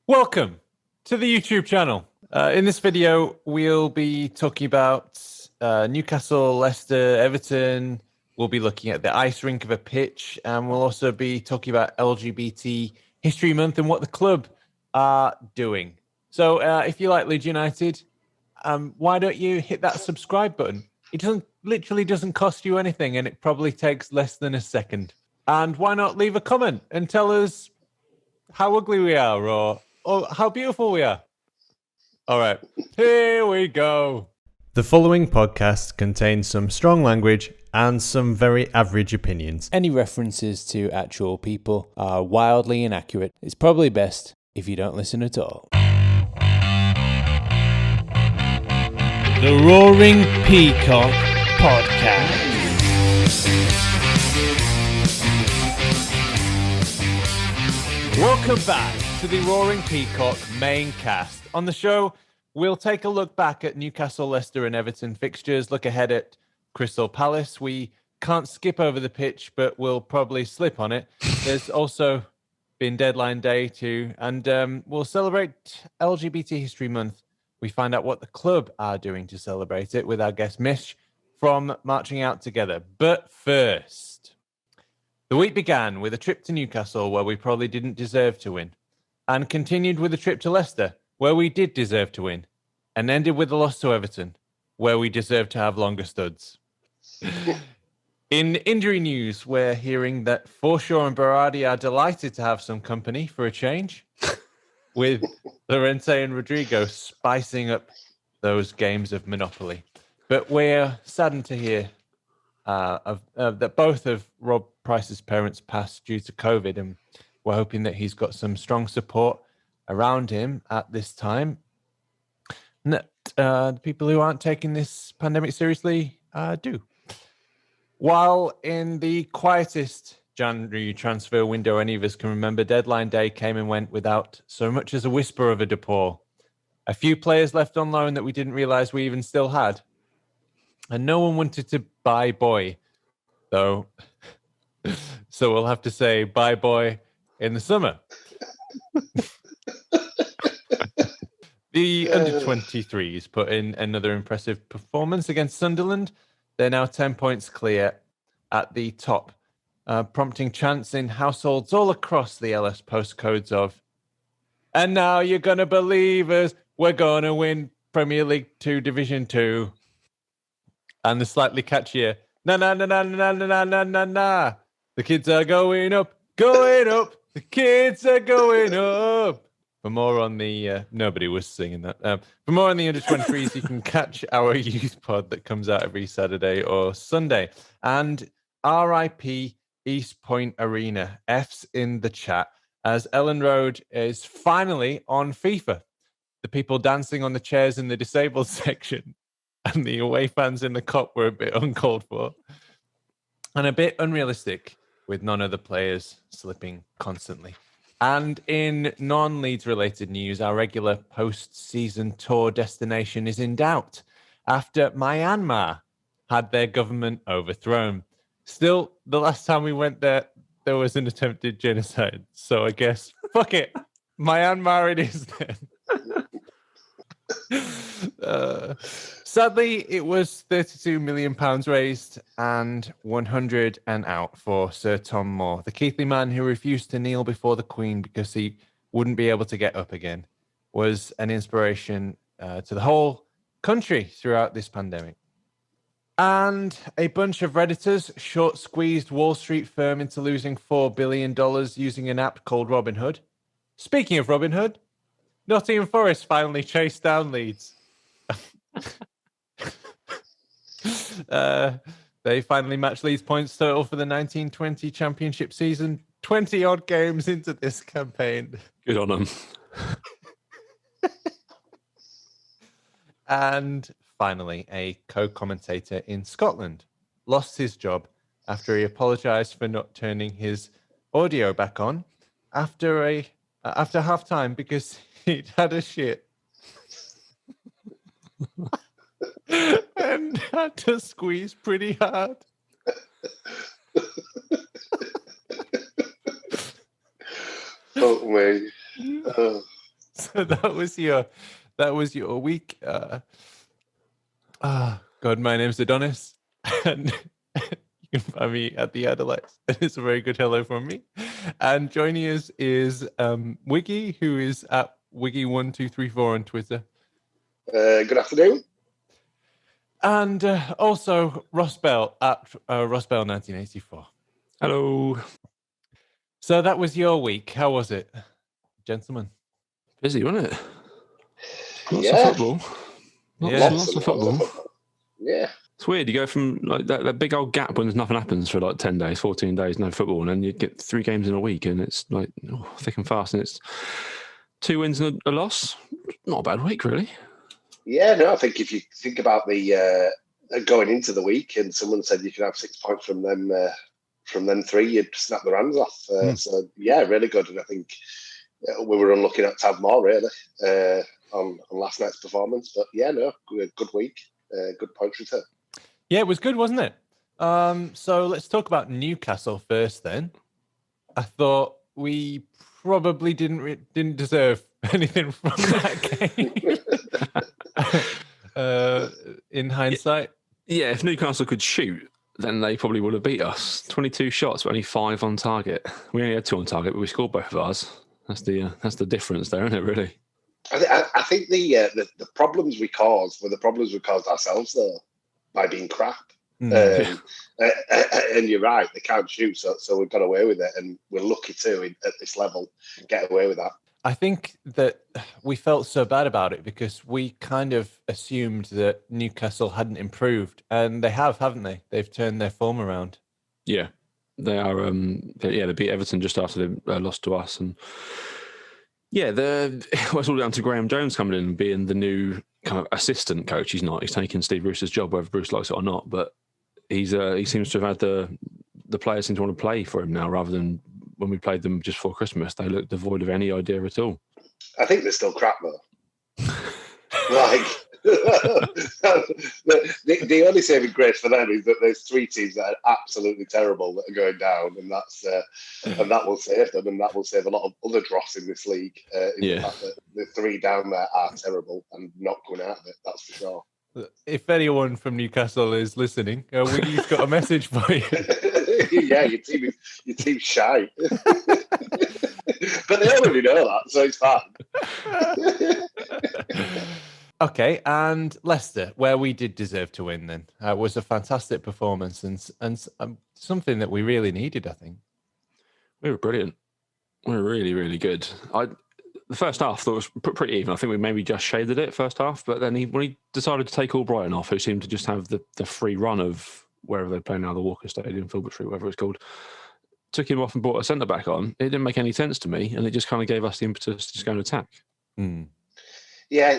Welcome to the YouTube channel. In this video, we'll be talking about Newcastle, Leicester, Everton. We'll be looking at the ice rink of a pitch, and we'll also be talking about LGBT History Month and what the club are doing. So if you like Leeds United, why don't you hit that subscribe button? It literally doesn't cost you anything, and it probably takes less than a second. And why not leave a comment and tell us how ugly we are or how beautiful we are. All right, here we go. The following podcast contains some strong language and some very average opinions. Any references to actual people are wildly inaccurate. It's probably best if you don't listen at all. The Roaring Peacock Podcast. Welcome back to the Roaring Peacock Main Cast. On the show, we'll take a look back at Newcastle, Leicester and Everton fixtures, look ahead at Crystal Palace. We can't skip over the pitch, but we'll probably slip on it. There's also been deadline day too, and we'll celebrate LGBT History Month. We find out what the club are doing to celebrate it with our guest Mish from Marching Out Together. But first, the week began with a trip to Newcastle where we probably didn't deserve to win, and continued with a trip to Leicester where we did deserve to win, and ended with a loss to Everton where we deserved to have longer studs. In injury news, we're hearing that Forshaw and Berardi are delighted to have some company for a change, with Llorente and Rodrigo spicing up those games of Monopoly. But we're saddened to hear that both of Rob Price's parents passed due to COVID, and we're hoping that he's got some strong support around him at this time, and that the people who aren't taking this pandemic seriously do. While in the quietest January transfer window any of us can remember, deadline day came and went without so much as a whisper of a DePaul. A few players left on loan that we didn't realise we even still had. And no one wanted to buy Boy, though. So we'll have to say bye, Boy, in the summer. The under-23s put in another impressive performance against Sunderland. They're now 10 points clear at the top, prompting chants in households all across the LS postcodes of, "And now you're going to believe us, we're going to win Premier League 2 Division 2. And the slightly catchier, na na na na na na na na na. The kids are going up, the kids are going up. For more on the, nobody was singing that. For more on the under-23s, you can catch our youth pod that comes out every Saturday or Sunday. And RIP East Point Arena, F's in the chat, as Ellen Road is finally on FIFA. The people dancing on the chairs in the disabled section and the away fans in the Kop were a bit uncalled for and a bit unrealistic, with none of the players slipping constantly. And in non-Leeds related news, our regular post-season tour destination is in doubt after Myanmar had their government overthrown. Still, the last time we went there, there was an attempted genocide. So I guess, fuck it, Myanmar it is then. Sadly, it was £32 million raised and 100 and out for Sir Tom Moore, the Keighley man who refused to kneel before the Queen because he wouldn't be able to get up again, was an inspiration to the whole country throughout this pandemic. And a bunch of Redditors short-squeezed Wall Street firm into losing $4 billion using an app called Robinhood. Speaking of Robinhood, Nottingham Forest finally chased down Leeds. They finally matched Leeds' points total for the 1920 championship season. 20-odd games into this campaign. Good on them. And finally, a co-commentator in Scotland lost his job after he apologised for not turning his audio back on after half-time because he'd had a shit. And had to squeeze pretty hard. Oh, mate. So that was your week. God, my name's Adonis, and you can find me at the Adelites. It's a very good hello from me. And joining us is Wiggy, who is at Wiggy1234 on Twitter. Good afternoon. And also Ross Bell at RossBell1984. Hello. So that was your week. How was it, gentlemen? Busy, wasn't it? Lots Yeah. of football. Lots of football. Yeah. It's weird. You go from like that big old gap when nothing happens for like 10 days, 14 days, no football, and then you get 3 games in a week, and it's like thick and fast, and it's 2 wins and a loss. Not a bad week, really. Yeah, no, I think if you think about the going into the week and someone said you could have 6 points from them 3, you'd snap their hands off. So, yeah, really good. And I think we were unlucky not to have more, really, on last night's performance. But, yeah, no, good week, good points return. Yeah, it was good, wasn't it? So let's talk about Newcastle first then. I thought we probably didn't deserve anything from that game. In hindsight. Yeah, if Newcastle could shoot, then they probably would have beat us. 22 shots, but only 5 on target. We only had 2 on target, but we scored both of ours. That's the difference there, isn't it, really? I think the problems we caused were the problems we caused ourselves, though, by being crap. And you're right, they can't shoot, so we've got away with it, and we're lucky to, at this level, get away with that. I think that we felt so bad about it because we kind of assumed that Newcastle hadn't improved, and they have, haven't they? They've turned their form around. Yeah, they are. They beat Everton just after they lost to us, and yeah, it's all down to Graham Jones coming in and being the new kind of assistant coach. He's not. He's taking Steve Bruce's job, whether Bruce likes it or not. But he seems to have had the players seem to want to play for him now, rather than when we played them just before Christmas. They looked devoid of any idea at all. I think they're still crap, though. Like, the only saving grace for them is that there's 3 teams that are absolutely terrible that are going down, and that will save them, and that will save a lot of other dross in this league. The fact that the 3 down there are terrible and not going out of it, that's for sure. If anyone from Newcastle is listening, Wiggy's got a message for you. Yeah, your team's shy. But they already know that, so it's fine. Okay, and Leicester, where we did deserve to win then, was a fantastic performance and something that we really needed, I think. We were brilliant. We were really, really good. The first half I thought was pretty even. I think we maybe just shaded it first half, but then when he decided to take all Brighton off, who seemed to just have the free run of wherever they play now, the Walker Stadium, Filbert Street, whatever it's called, took him off and brought a centre-back on. It didn't make any sense to me, and it just kind of gave us the impetus to just go and attack. Yeah,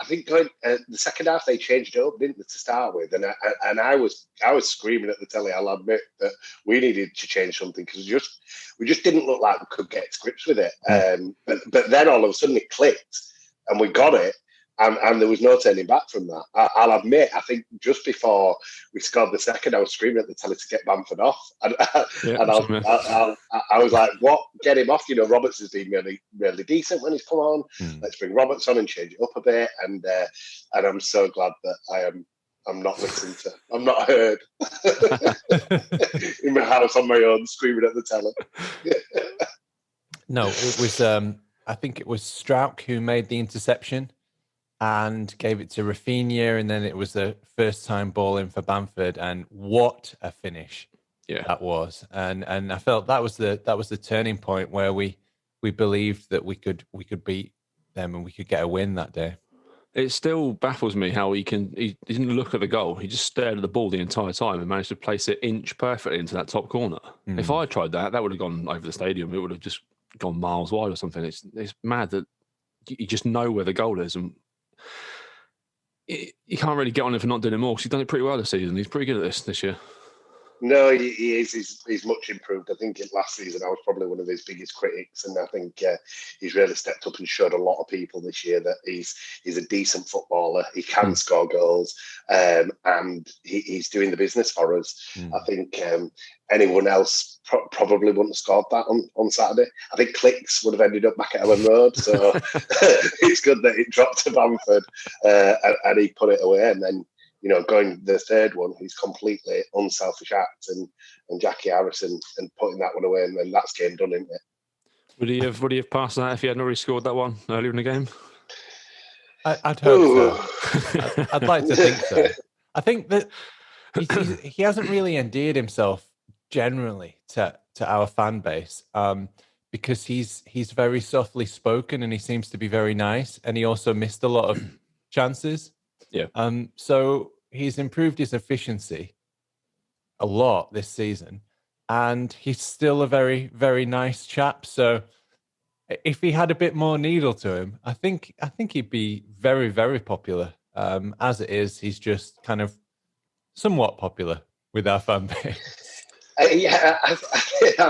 I think the second half they changed it up, didn't they, to start with, and I was screaming at the telly. I'll admit that we needed to change something because we just didn't look like we could get to grips with it. But then all of a sudden it clicked, and we got it, and there was no turning back from that. I'll admit, I think just before we scored the second, I was screaming at the telly to get Bamford off, and I was like, "What? Get him off!" You know, Roberts has been really, really decent when he's come on. Let's bring Roberts on and change it up a bit. And I'm so glad that I'm not listened to. I'm not heard in my house on my own, screaming at the telly. No, it was. I think it was Strauch who made the interception and gave it to Rafinha, and then it was the first time ball in for Bamford, and what a finish that was. And I felt that was the turning point where we believed that we could beat them and we could get a win that day. It still baffles me how he didn't look at the goal. He just stared at the ball the entire time and managed to place it inch perfectly into that top corner. If I tried that would have gone over the stadium. It would have just gone miles wide or something. It's mad that you just know where the goal is, and you can't really get on him for not doing it more, because he's done it pretty well this season. He's pretty good at this year. No, he is. He's much improved. I think last season I was probably one of his biggest critics, and I think he's really stepped up and showed a lot of people this year that he's a decent footballer. He can score goals, and he's doing the business for us. I think anyone else probably wouldn't have scored that on Saturday. I think Clicks would have ended up back at Ellen Road, so it's good that it dropped to Bamford and he put it away, and then. Going the third one, he's completely unselfish act and Jackie Harrison and putting that one away, and then that's game done, isn't it? Would he have passed that if he hadn't already scored that one earlier in the game? I'd hope so. I'd like to think so. I think that he hasn't really endeared himself generally to our fan base because he's very softly spoken and he seems to be very nice, and he also missed a lot of chances. Yeah. So he's improved his efficiency a lot this season, and he's still a very, very nice chap. So if he had a bit more needle to him, I think he'd be very, very popular. As it is, he's just kind of somewhat popular with our fan base. I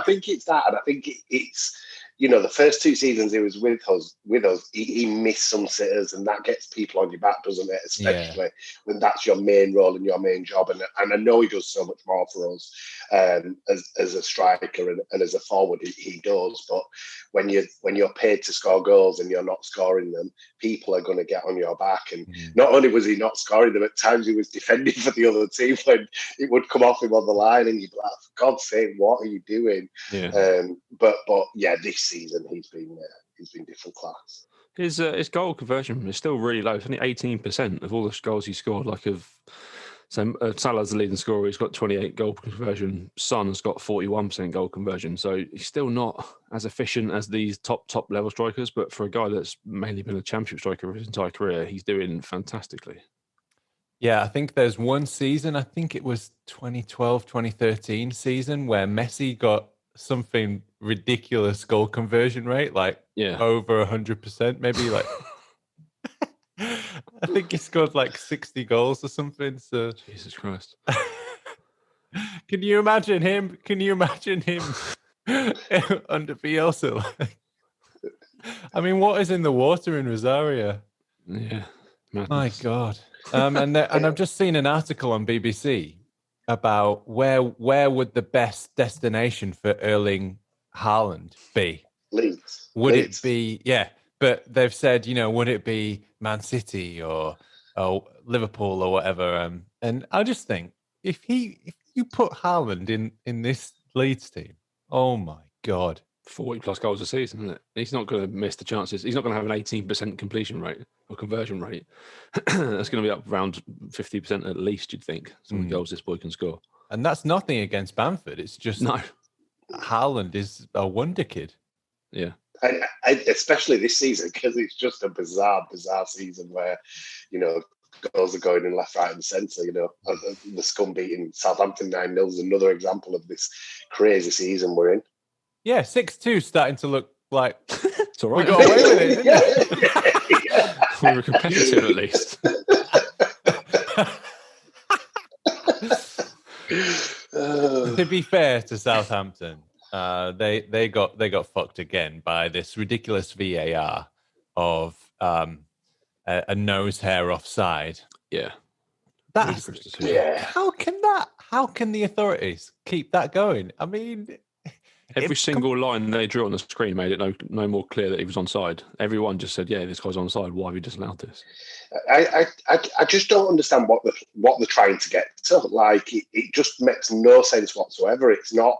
think it's that, and I think it's. The first two seasons he was with us, he missed some sitters, and that gets people on your back, doesn't it? Especially when that's your main role and your main job. And I know he does so much more for us as a striker and as a forward, he does. But when you're paid to score goals and you're not scoring them, people are going to get on your back. And not only was he not scoring them, at times he was defending for the other team when it would come off him on the line, and you'd be like, for God's sake, what are you doing? Yeah. But yeah, this season he's been different class. His goal conversion is still really low. It's only 18% of all the goals he scored. Salah's the leading scorer. He's got 28 goal conversion. Son's got 41% goal conversion. So he's still not as efficient as these top level strikers. But for a guy that's mainly been a championship striker his entire career, he's doing fantastically. Yeah, I think there's one season, I think it was 2012, 2013 season, where Messi got something ridiculous goal conversion rate, over 100%, maybe I think he scored 60 goals or something. So Jesus Christ. Can you imagine him under Bielsa? I mean, what is in the water in Rosario? Yeah. Madness. My God. And I've just seen an article on BBC about where would the best destination for Erling Haaland be? Leeds. Would it be, but they've said, would it be Man City or Liverpool or whatever? And I just think if you put Haaland in this Leeds team, oh my God. 40 plus goals a season, isn't it? He's not going to miss the chances. He's not going to have an 18% completion rate or conversion rate. That's going to be up around 50% at least, you'd think, some of the goals this boy can score. And that's nothing against Bamford. It's just Haaland is a wonder kid. Yeah. I especially this season, because it's just a bizarre season where, goals are going in left, right and centre. The Scum beating Southampton 9-0 is another example of this crazy season we're in. Yeah, 6-2 starting to look like it's all right. We got away with it, didn't it? We were competitive at least. To be fair to Southampton, they got fucked again by this ridiculous VAR of a nose hair offside. Yeah. That's How can the authorities keep that going? I mean, every single line they drew on the screen made it no more clear that he was onside. Everyone just said, "Yeah, this guy's onside. Why have you disallowed this?" I just don't understand what they're trying to get to. It just makes no sense whatsoever. It's not.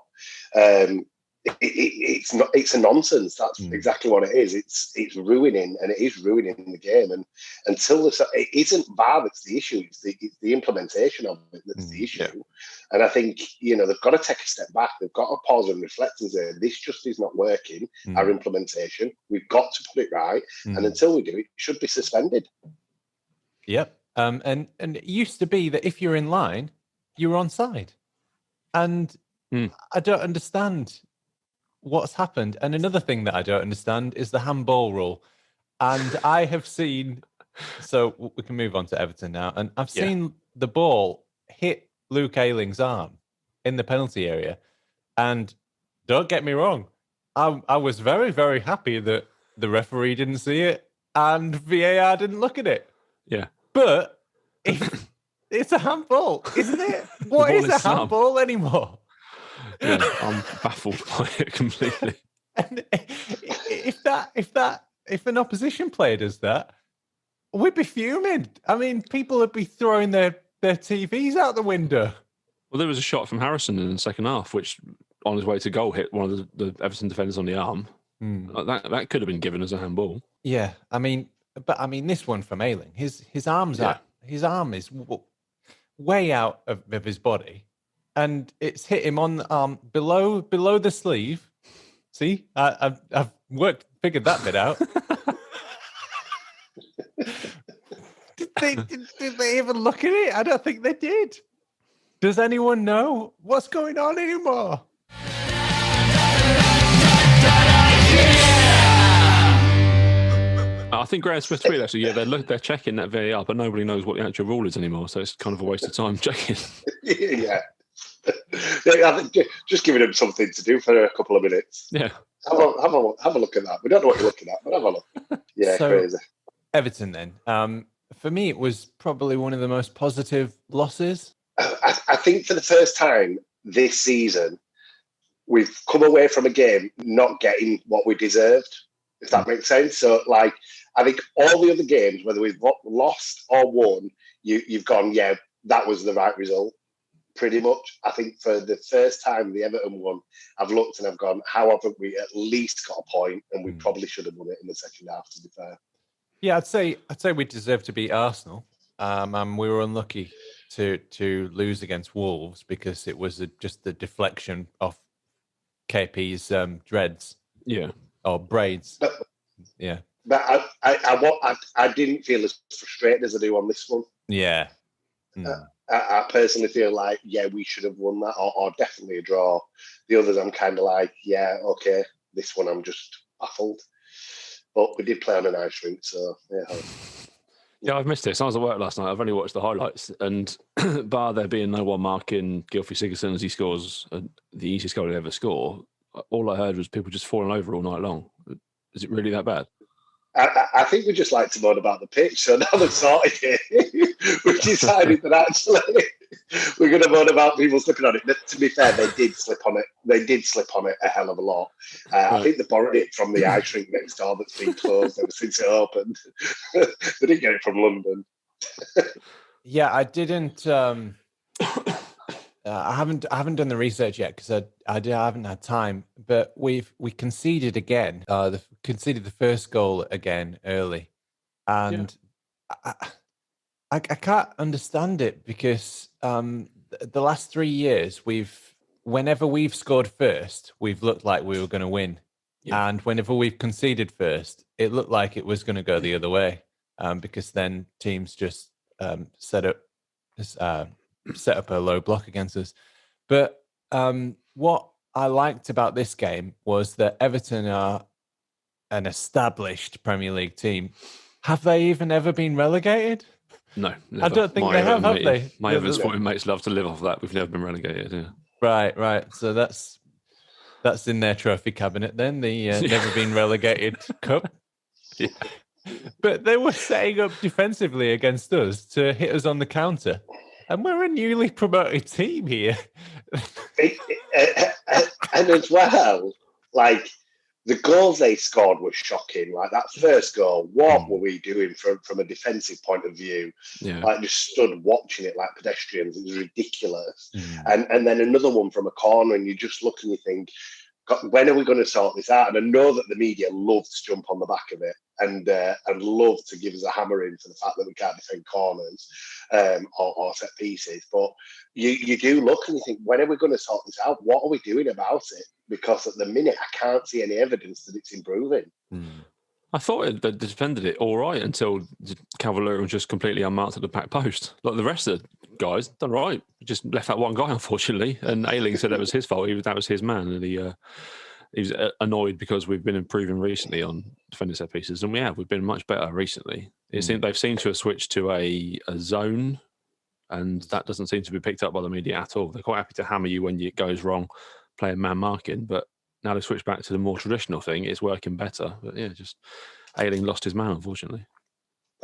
It's not. It's a nonsense. That's exactly what it is. It's ruining, and it is ruining the game. And until it isn't VAR that's the issue. It's the implementation of it that's the issue. Yeah. And I think they've got to take a step back. They've got to pause and reflect and say this just is not working. Our implementation. We've got to put it right. And until we do, it should be suspended. Yep. And it used to be that if you're in line, you're onside. And I don't understand what's happened. And another thing that I don't understand is the handball rule. And I have seen, so we can move on to Everton now. And I've seen the ball hit Luke Ayling's arm in the penalty area. And don't get me wrong, I was very, very happy that the referee didn't see it and VAR didn't look at it. Yeah. But it's a handball, isn't it? What is a handball anymore? Yeah, I'm baffled by it completely. And if an opposition player does that, we'd be fuming. I mean, people would be throwing their TVs out the window. Well, there was a shot from Harrison in the second half, which on his way to goal hit one of the Everton defenders on the arm. That could have been given as a handball. Yeah, I mean, this one from Ayling, his arm's out. His arm is way out of his body, and it's hit him on the arm below the sleeve. See, I've figured that bit out. Did they even look at it? I don't think they did. Does anyone know what's going on anymore? I think Graham Smith tweeted actually, they're checking that VAR, but nobody knows what the actual rule is anymore, so it's kind of a waste of time checking. Yeah. I think just giving him something to do for a couple of minutes. Yeah. Have a look at that. We don't know what you're looking at, but have a look. Yeah, so, crazy. Everton then. For me, it was probably one of the most positive losses. I think for the first time this season, we've come away from a game not getting what we deserved, if that makes sense. So, like, I think all the other games, whether we've lost or won, you've gone, yeah, that was the right result, pretty much. I think for the first time the Everton one, I've looked and I've gone, how haven't we at least got a point? And we probably should have won it in the second half, to be fair. Yeah, I'd say we deserve to beat Arsenal. And we were unlucky to lose against Wolves because it was just the deflection off KP's dreads. Yeah. Or braids. But I didn't feel as frustrated as I do on this one. Yeah. I personally feel like, yeah, we should have won that, or definitely a draw. The others, I'm kind of like, yeah, okay. This one, I'm just baffled. But we did play on a nice rink, so yeah. Yeah, I've missed it. I was at work last night. I've only watched the highlights, and bar there being no one marking Gylfi Sigurdsson as he scores the easiest goal he'll ever score, all I heard was people just falling over all night long. Is it really that bad? I think we just like to moan about the pitch. So now they've sorted it, we've decided that actually we're going to moan about people slipping on it. But to be fair, they did slip on it. They did slip on it a hell of a lot. Right. I think they borrowed it from the ice rink next door that's been closed ever since it opened. They didn't get it from London. Yeah, I didn't. I haven't done the research yet because I haven't had time. But we conceded again. Conceded the first goal again early, and I can't understand it because the last 3 years whenever we've scored first, we've looked like we were going to win, and whenever we've conceded first, it looked like it was going to go the other way, because then teams just set up a low block against us. But what I liked about this game was that Everton are an established Premier League team. Have they even ever been relegated? No, never. I don't think they have they? My Everton supporting mates love to live off that. We've never been relegated. Yeah. Right. So that's in their trophy cabinet then, the never been relegated cup. Yeah. But they were setting up defensively against us to hit us on the counter. And we're a newly promoted team here. And as well, like, the goals they scored were shocking. Like, that first goal, what were we doing from a defensive point of view? Yeah. Like, just stood watching it like pedestrians. It was ridiculous. And then another one from a corner, and you just look and you think, God, when are we going to sort this out? And I know that the media love to jump on the back of it and love to give us a hammering for the fact that we can't defend corners or set pieces. But you do look and you think, when are we going to sort this out? What are we doing about it? Because at the minute, I can't see any evidence that it's improving. I thought they defended it all right until Calvert-Lewin was just completely unmarked at the back post. Like the rest of the guys, done right. Just left that one guy, unfortunately. And Ayling said that was his fault. That was his man. And he was annoyed because we've been improving recently on defending set pieces. And we've been much better recently. They've seemed to have switched to a zone And that doesn't seem to be picked up by the media at all. They're quite happy to hammer you when it goes wrong, playing man marking. But now they switch back to the more traditional thing. It's working better. But yeah, just Ayling lost his man, unfortunately.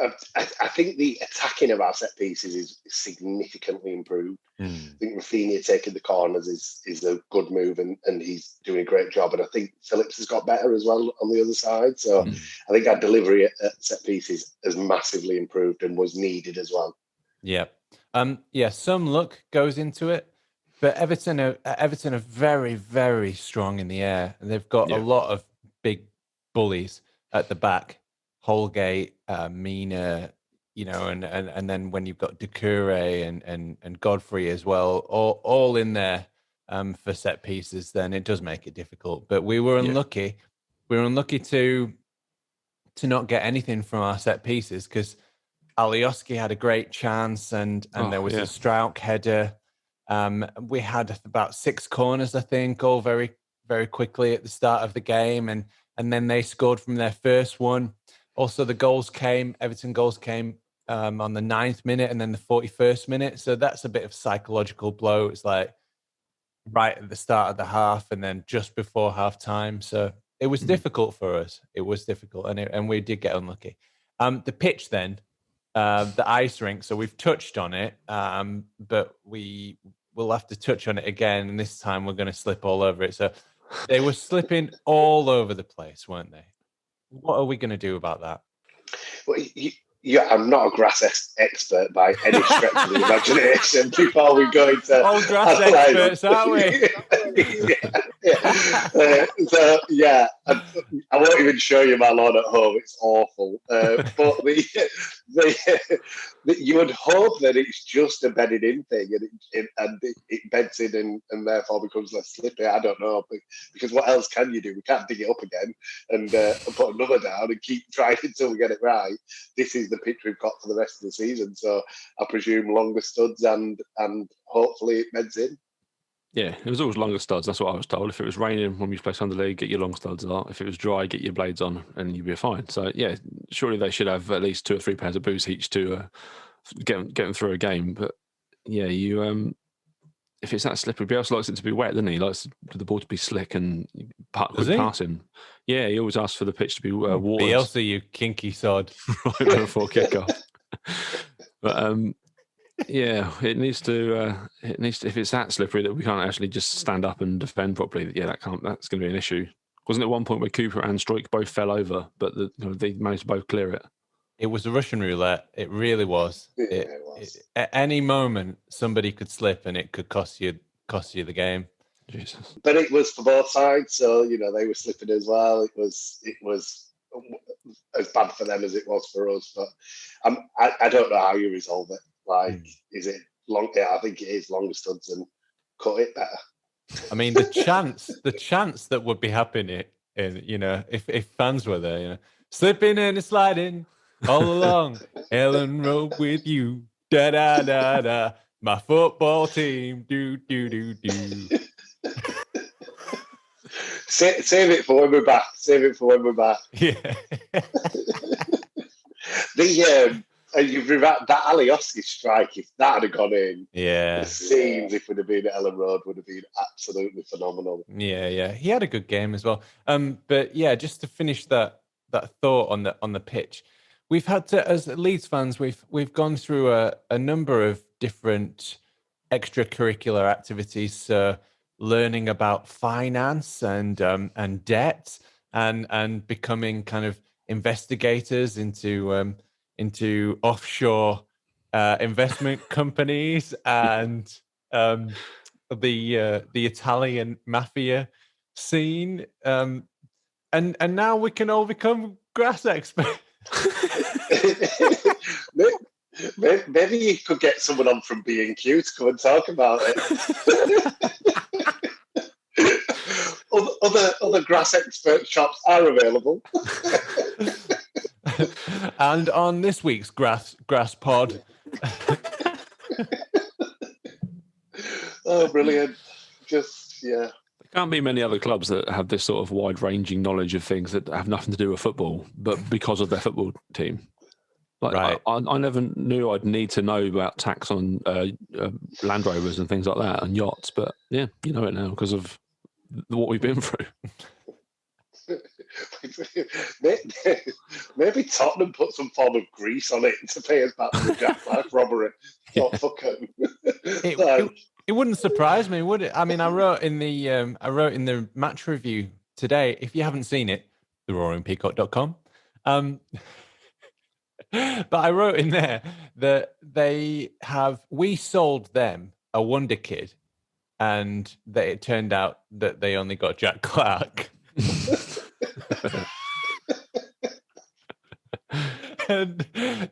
I think the attacking of our set pieces is significantly improved. I think Rafinha taking the corners is a good move, and he's doing a great job. And I think Phillips has got better as well on the other side. So I think our delivery at set pieces has massively improved and was needed as well. Yeah. Some luck goes into it, but Everton are very, very strong in the air. They've got a lot of big bullies at the back. Holgate, Mina, and then when you've got Doucouré and Godfrey as well, all in there for set pieces, then it does make it difficult. But we were unlucky. We were unlucky to not get anything from our set pieces, because Alioski had a great chance, and there was a Strauch header. We had about 6 corners, I think, all very, very quickly at the start of the game, and then they scored from their first one. Also, the Everton goals came on the 9th minute and then the 41st minute. So that's a bit of psychological blow. It's like right at the start of the half and then just before half time. So it was difficult for us. It was difficult, and we did get unlucky. The pitch then, the ice rink. So we've touched on it, but we will have to touch on it again. And this time we're going to slip all over it. So they were slipping all over the place, weren't they? What are we going to do about that? Well, I'm not a grass expert by any stretch of the imagination. Before we go into all grass experts, aren't we? I won't even show you my lawn at home. It's awful. But you would hope that it's just a bedded in thing, and it beds in and therefore becomes less slippery. I don't know, because what else can you do? We can't dig it up again and put another down and keep trying until we get it right. This is the pitch we've got for the rest of the season. So I presume longer studs and hopefully it beds in. Yeah, it was always longer studs. That's what I was told. If it was raining when we play Sunday League, get your long studs on. If it was dry, get your blades on, and you'll be fine. So yeah, surely they should have at least 2 or 3 pairs of boots each to get them through a game. But yeah, if it's that slippery, Bielsa likes it to be wet, doesn't he? He likes the ball to be slick and quick passing. Yeah, he always asks for the pitch to be watered. Bielsa, you kinky sod. Right before kickoff. But yeah, it needs to. If it's that slippery that we can't actually just stand up and defend properly, that's going to be an issue. Wasn't it one point where Cooper and Stroik both fell over, but they managed to both clear it? It was a Russian roulette. It really was. It was. At any moment, somebody could slip, and it could cost you the game. Jesus. But it was for both sides, so they were slipping as well. It was as bad for them as it was for us. But I don't know how you resolve it. Is it long? Yeah, I think it is longer studs and cut it better. I mean, the chance that would be happening, if fans were there, slipping and sliding all along Ellen Road with you, da da da da. My football team, do do do do. Save it for when we're back. Yeah. That Alioski strike, if that had gone in, it seems if it would have been at Ellen Road, would have been absolutely phenomenal. Yeah. He had a good game as well. But yeah, just to finish that thought on the pitch, we've had to, as Leeds fans, we've gone through a number of different extracurricular activities, learning about finance and debt, and becoming kind of investigators into offshore investment companies and the Italian mafia scene, and now we can all become grass experts. Maybe you could get someone on from B&Q to come and talk about it. Other grass expert shops are available. And on this week's grass pod. Oh, brilliant. Just, yeah. There can't be many other clubs that have this sort of wide-ranging knowledge of things that have nothing to do with football, but because of their football team. Like Right. I never knew I'd need to know about tax on Land Rovers and things like that and yachts, but yeah, you know it now because of what we've been through. Maybe Tottenham put some form of grease on it to pay us back for the Jack Black robbery. Yeah. Oh, fuck it. It wouldn't surprise me, would it? I mean, I wrote in the match review today. If you haven't seen it, theroaringpeacock.com. But I wrote in there that we sold them a wonder kid, and that it turned out that they only got Jack Clark. And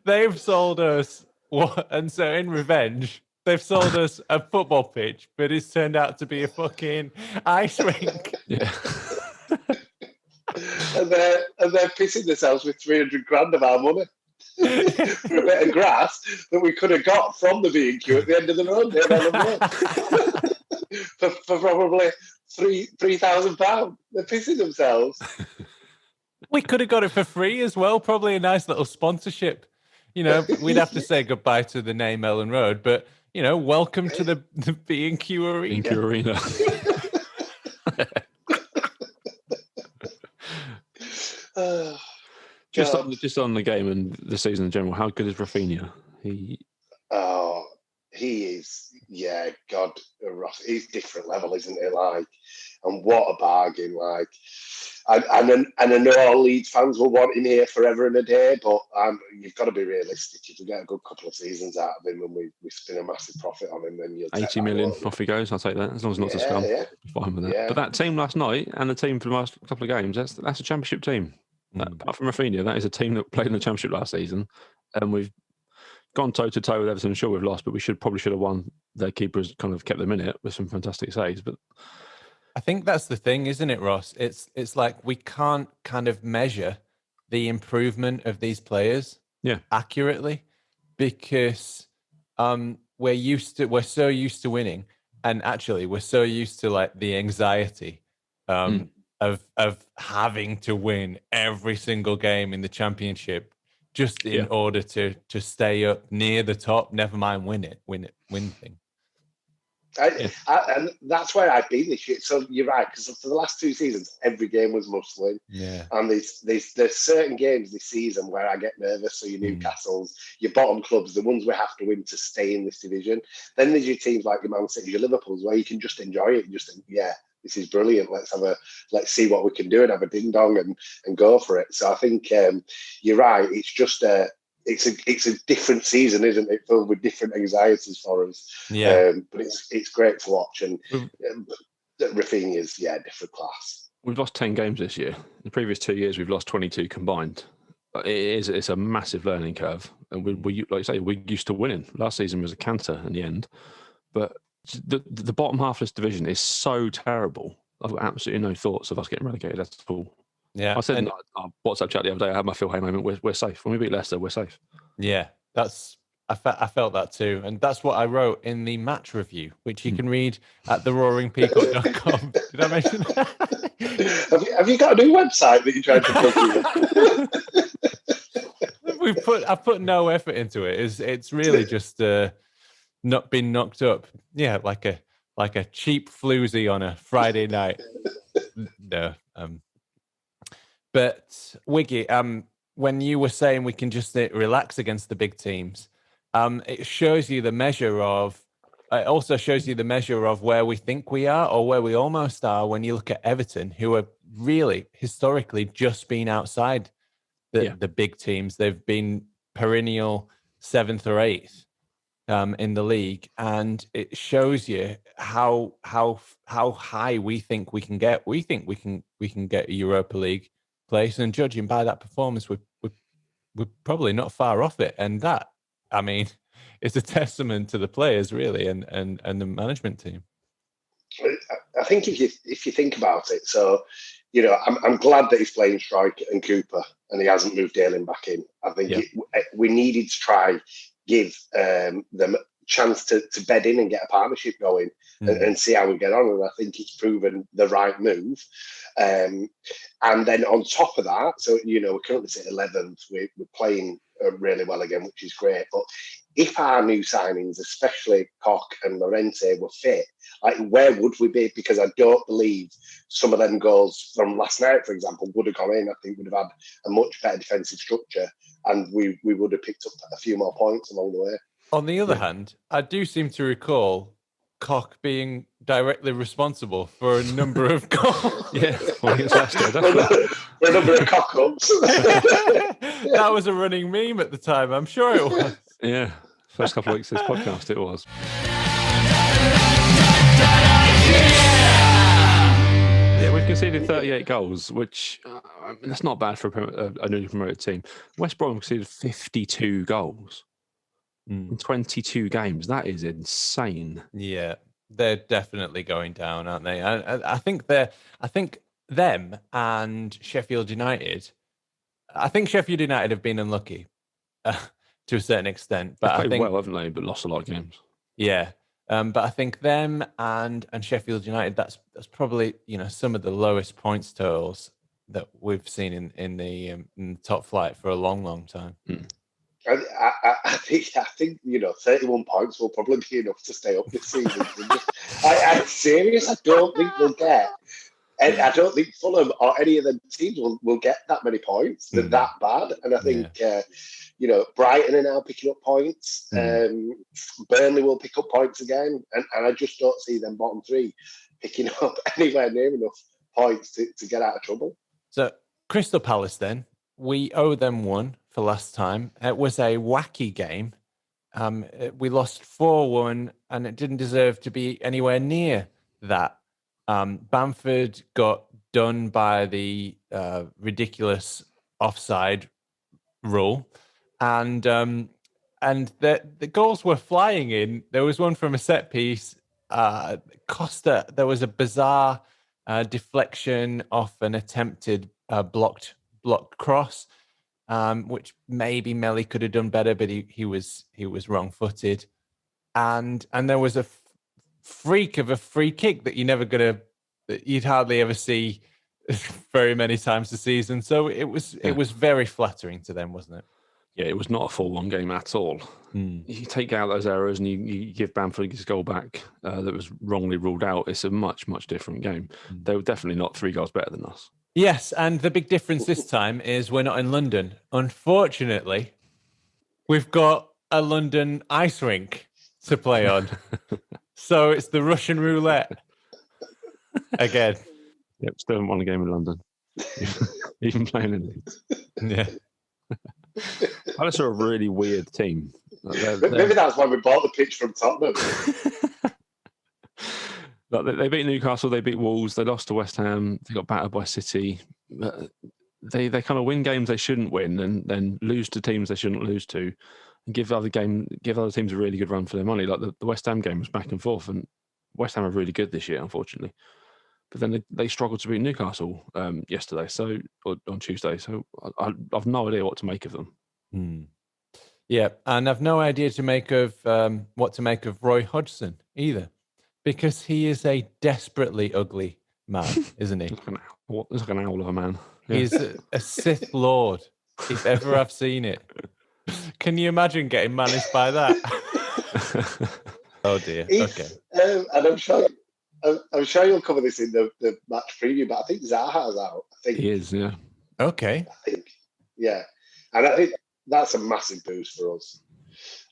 they've sold us what? And so in revenge, they've sold us a football pitch, but it's turned out to be a fucking ice rink. Yeah. and they're pissing themselves with 300 grand of our money for a bit of grass that we could have got from the B&Q at the end of the road. for probably £3,000. They're pissing themselves. We could have got it for free as well. Probably a nice little sponsorship. You know, we'd have to say goodbye to the name Ellen Road, but you know, welcome to the B&Q Arena. B&Q Arena. Just on the game and the season in general, how good is Rafinha? He is, yeah, God, he's different level, isn't he? Like, and what a bargain! Like, and I know all Leeds fans will want him here forever and a day, but you've got to be realistic. If you get a good couple of seasons out of him and we spin a massive profit on him, then you'll 80 million off he goes. I'll take that as long as not to scum. Yeah. Fine with that. Yeah. But that team last night and the team for the last couple of games, that's a championship team. Apart from Rafinha, that is a team that played in the championship last season, and we've gone toe to toe with Everton. Sure, we've lost, but we should have won. Their keepers kind of kept them in it with some fantastic saves. But I think that's the thing, isn't it, Ross? It's like we can't kind of measure the improvement of these players accurately because we're so used to winning, and actually we're so used to like the anxiety of having to win every single game in the championship just in order to stay up near the top, never mind win thing. And that's where I've been this year. So you're right, because for the last two seasons, every game was must win. Yeah. And there's certain games this season where I get nervous. So your Newcastles, your bottom clubs, the ones we have to win to stay in this division. Then there's your teams like your Man City, your Liverpools, where you can just enjoy it and just think, yeah, this is brilliant. Let's see what we can do and have a ding dong and go for it. So I think you're right. It's just it's a different season, isn't it? Filled with different anxieties for us. Yeah. But it's great to watch. And Rafinha's, different class. We've lost 10 games this year. In the previous 2 years, we've lost 22 combined. It's a massive learning curve. And we like you say, we're used to winning. Last season was a canter in the end. But the bottom half of this division is so terrible. I've got absolutely no thoughts of us getting relegated at all. Yeah, I said in our WhatsApp chat the other day, I had my Phil Hay moment. We're safe. When we beat Leicester, we're safe. Yeah, I felt that too. And that's what I wrote in the match review, which you can read at theroaringpeacock.com. Did I mention that? Have you got a new website that you're trying to plug in? I've put no effort into it. It's really just not been knocked up. Yeah, like a cheap floozy on a Friday night. No. But Wiggy, when you were saying we can just relax against the big teams, it shows you the measure of. It also shows you the measure of where we think we are or where we almost are. When you look at Everton, who are really historically just been outside the big teams, they've been perennial 7th or 8th in the league, and it shows you how high we think we can get. We think we can get a Europa League place, and judging by that performance, we're probably not far off it. And that, I mean, it's a testament to the players really and the management team. I think if you think about it, so I'm glad that he's playing Strike and Cooper and he hasn't moved Dalen back in. I think we needed to try give them a chance to bed in and get a partnership going and see how we get on. And I think it's proven the right move. And then on top of that, so we're currently at 11th. We're playing really well again, which is great. But if our new signings, especially Koch and Llorente, were fit, like where would we be? Because I don't believe some of them goals from last night, for example, would have gone in. I think we'd have had a much better defensive structure, and we would have picked up a few more points along the way. On the other hand, I do seem to recall Koch being directly responsible for a number of goals. Yeah, well, it's Leicester, For a number of cock-ups. That was a running meme at the time. I'm sure it was. Yeah, first couple of weeks of this podcast, it was. Yeah, we've conceded 38 goals, which that's not bad for a newly promoted team. West Brom conceded 52 goals in 22 games. That is insane. Yeah, they're definitely going down, aren't they? I think them and Sheffield United. I think Sheffield United have been unlucky to a certain extent, but They've I played think well, haven't they? But lost a lot of games. yeah. But I think them and Sheffield United, that's probably some of the lowest points totals that we've seen in the top flight for a long, long time. I think 31 points will probably be enough to stay up this season. I'm serious. I don't think we'll get. And I don't think Fulham or any of the teams will get that many points. They're that bad. And I think, Brighton are now picking up points. Burnley will pick up points again. And I just don't see them bottom three picking up anywhere near enough points to get out of trouble. So Crystal Palace then, we owe them one for last time. It was a wacky game. We lost 4-1 and it didn't deserve to be anywhere near that. Bamford got done by the ridiculous offside rule, and the goals were flying in. There was one from a set piece. Costa, there was a bizarre deflection off an attempted blocked cross, which maybe Melly could have done better, but he was wrong-footed, and there was a freak of a free kick that you'd hardly ever see very many times this season. So it was very flattering to them, wasn't it? Yeah, it was not a 4-1 game at all. You take out those errors and you give Bamford his goal back that was wrongly ruled out. It's a much, much different game. They were definitely not 3 goals better than us. Yes, and the big difference this time is we're not in London. Unfortunately, we've got a London ice rink to play on. So it's the Russian roulette again. Yep, still haven't won a game in London. Even playing in Leeds. Yeah. Palace are a really weird team. Maybe that's why we bought the pitch from Tottenham. They beat Newcastle, they beat Wolves, they lost to West Ham, they got battered by City. They kind of win games they shouldn't win and then lose to teams they shouldn't lose to. And give other teams a really good run for their money. Like the West Ham game was back and forth, and West Ham are really good this year, unfortunately. But then they struggled to beat Newcastle yesterday, or on Tuesday. So I've no idea what to make of them. Yeah, and I've no idea what to make of Roy Hodgson either, because he is a desperately ugly man, isn't he? He's like an owl of a man. Yeah. He's a Sith Lord, if ever I've seen it. Can you imagine getting managed by that? Oh dear. Okay. And I'm sure you'll cover this in the match preview, but I think Zaha's out. I think he is. Yeah. Okay. I think, yeah, and I think that's a massive boost for us.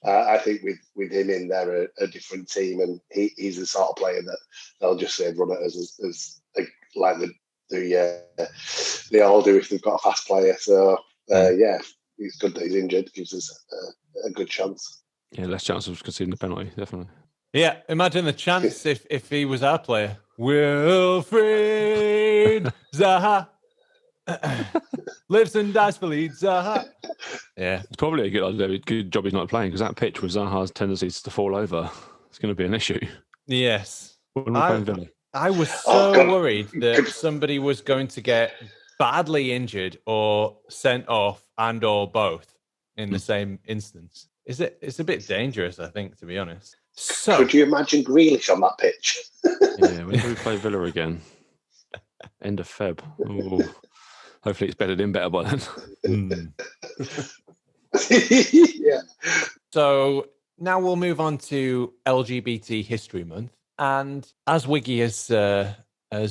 I think with him in there, a different team, and he's the sort of player that they'll just say run at us as like they all do if they've got a fast player. So yeah. It's good that he's injured. Gives us a good chance. Yeah, less chance of conceding the penalty, definitely. Yeah, imagine the chance if he was our player. Wilfried Zaha lives and dies for Leeds. Zaha. Yeah, it's probably a good idea. Good job he's not playing, because that pitch with Zaha's tendencies to fall over, it's going to be an issue. Yes. When we're playing Villa. I was so worried that somebody was going to get badly injured or sent off and or both in the same instance. It's a bit dangerous, I think, to be honest. So could you imagine Grealish on that pitch? Yeah, when do we play Villa again? End of Feb. Ooh. Hopefully it's bedded in better by then. Yeah. So now we'll move on to LGBT History Month. And as Wiggy has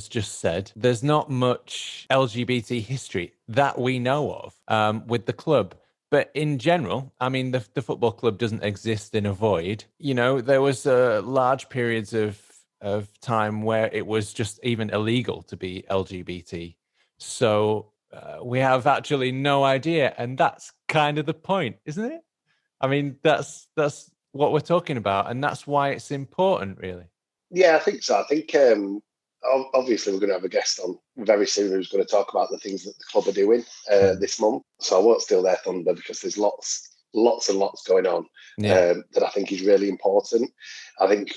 just said, there's not much LGBT history that we know of with the club. But in general, I mean, the football club doesn't exist in a void. You know, there was large periods of time where it was just even illegal to be LGBT. So we have actually no idea. And that's kind of the point, isn't it? I mean, that's what we're talking about, and that's why it's important, really. Yeah, I think so. I think obviously we're going to have a guest on very soon who's going to talk about the things that the club are doing this month. So I won't steal their thunder because there's lots and lots going on that I think is really important. I think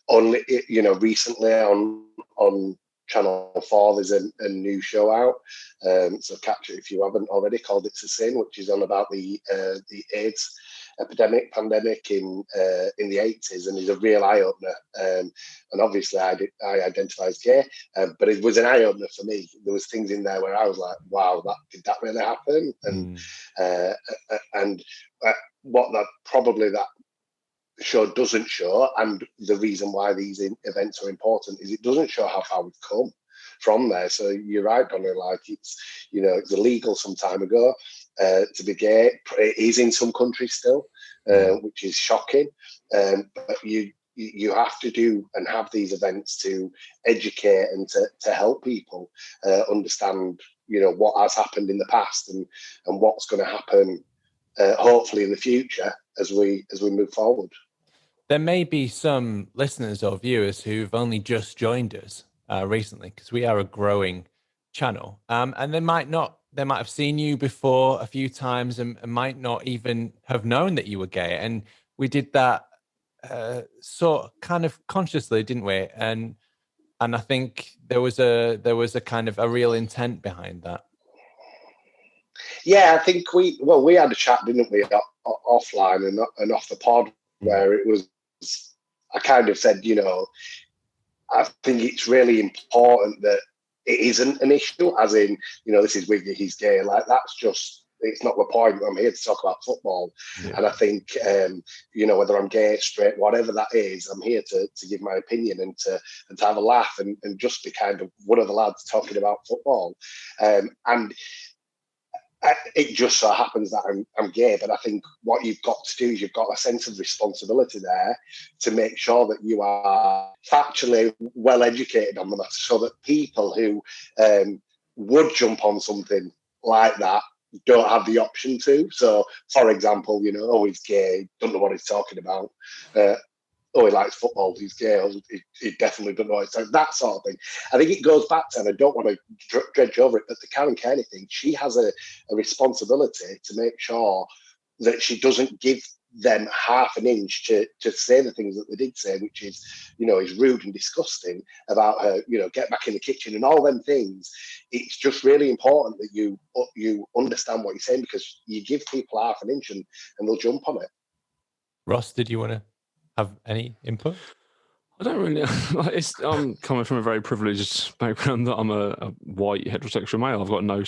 only recently on Channel 4 there's a new show out. So catch it if you haven't already, called It's a Sin, which is on about the AIDS pandemic in the 80s, and is a real eye-opener. And obviously I identify as gay, but it was an eye-opener for me. There was things in there where I was like, wow, did that really happen? And what that show doesn't show, and the reason why these events are important, is it doesn't show how far we've come from there. So you're right, Donna, like it's illegal some time ago to be gay. It is in some countries still, which is shocking. But you have to do and have these events to educate and to help people understand, what has happened in the past and what's going to happen, hopefully in the future as we move forward. There may be some listeners or viewers who've only just joined us recently, because we are a growing channel, and they might have seen you before a few times and might not even have known that you were gay. And we did that sort of kind of consciously, didn't we? And I think there was a kind of a real intent behind that. Yeah, I think we had a chat, didn't we, offline and off the pod, where it was, I kind of said, I think it's really important that it isn't an issue, as in, this is Wiggy, he's gay. Like, that's just, it's not the point. I'm here to talk about football. Yeah. And I think, whether I'm gay, straight, whatever that is, I'm here to give my opinion and to have a laugh and just be kind of one of the lads talking about football. And it just so happens that I'm gay, but I think what you've got to do is you've got a sense of responsibility there to make sure that you are factually well educated on the matter, so that people who would jump on something like that don't have the option to. So, for example, he's gay, don't know what he's talking about. He likes football, he's gay, he definitely doesn't know what it's like, that sort of thing. I think it goes back to, and I don't want to dredge over it, but the Karen Kearney thing, she has a responsibility to make sure that she doesn't give them half an inch to say the things that they did say, which is, is rude and disgusting about her, get back in the kitchen and all them things. It's just really important that you understand what you're saying, because you give people half an inch and they'll jump on it. Ross, did you want to have any input? I don't really. I'm coming from a very privileged background that I'm a white heterosexual male. I've got no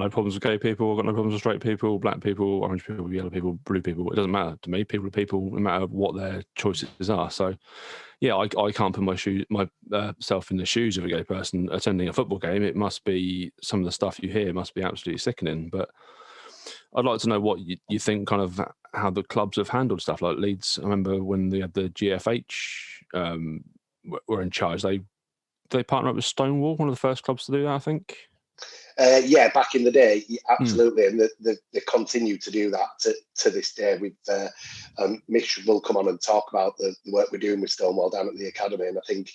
problems with gay people. I've got no problems with straight people, black people, orange people, yellow people, blue people. It doesn't matter to me. People are people, no matter what their choices are. So, yeah, I can't put myself in the shoes of a gay person attending a football game. It must be, some of the stuff you hear must be absolutely sickening. But I'd like to know what you think, kind of how the clubs have handled stuff like Leeds. I remember when they had the GFH were in charge, they partnered up with Stonewall, one of the first clubs to do that, I think. Yeah, back in the day, absolutely, and they continue to do that to this day. With Mish will come on and talk about the work we're doing with Stonewall down at the academy, and I think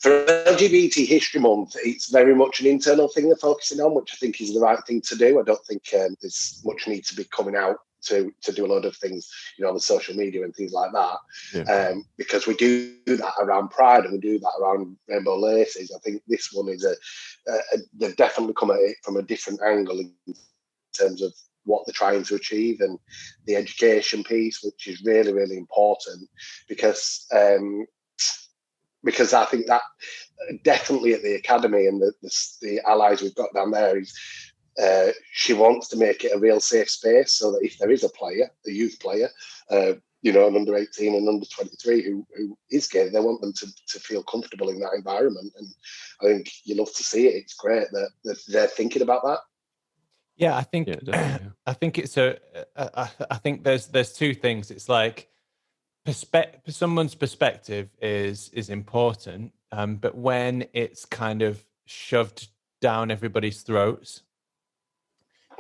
for LGBT History Month, it's very much an internal thing they're focusing on, which I think is the right thing to do. I don't think there's much need to be coming out to do a lot of things, on the social media and things like that, because we do that around Pride and we do that around Rainbow Laces. I think this one is they've definitely come at it from a different angle in terms of what they're trying to achieve and the education piece, which is really, really important, because I think that definitely at the academy and the allies we've got down there is she wants to make it a real safe space so that if there is a player, a youth player, an under 18 and under 23 who is gay, they want them to feel comfortable in that environment. And I think you love to see it. It's great that they're thinking about that. Yeah, I think I think it's I think there's two things. It's like someone's perspective is important, but when it's kind of shoved down everybody's throats,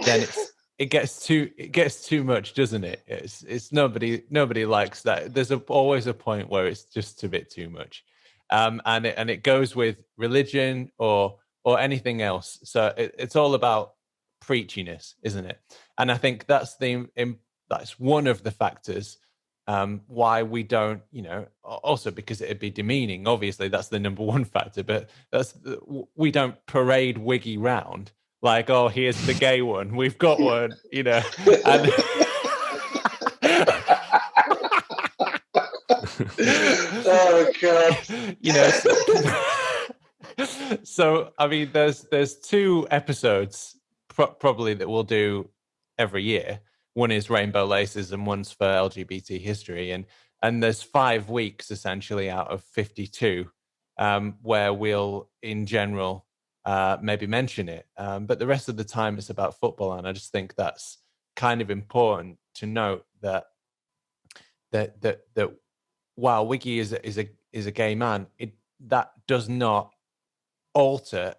then it gets too much, doesn't it? It's nobody likes that. There's always a point where it's just a bit too much, and it goes with religion or anything else. So it's all about preachiness, isn't it? And I think that's one of the factors why we don't, also because it'd be demeaning. Obviously, that's the number one factor, but we don't parade Wiggy round like, oh, here's the gay one. We've got one, And oh God! So I mean, there's two episodes probably that we'll do every year. One is Rainbow Laces and one's for LGBT history, and there's 5 weeks essentially out of 52 where we'll in general maybe mention it, but the rest of the time it's about football. And I just think that's kind of important to note that while Wiggy is a gay man, that does not alter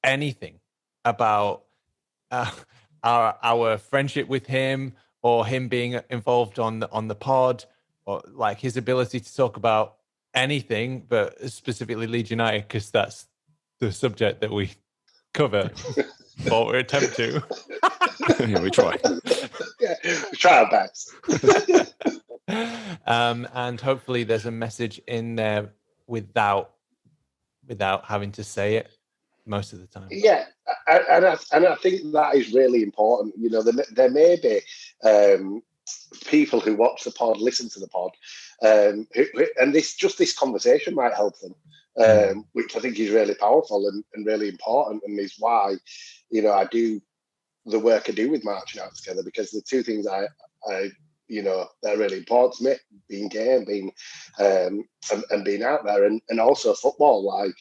anything about our friendship with him, or him being involved on the pod, or like his ability to talk about anything, but specifically Leeds United, because that's the subject that we cover or attempt to. Yeah, we try. Yeah, we try our best. And hopefully there's a message in there without having to say it most of the time. Yeah, and I think that is really important. There may be people who watch the pod, listen to the pod, and this conversation might help them, which I think is really powerful and really important, and is why I do the work I do with Marching Out Together, because the two things I they're really important to me: being gay and being and being out there, and also football.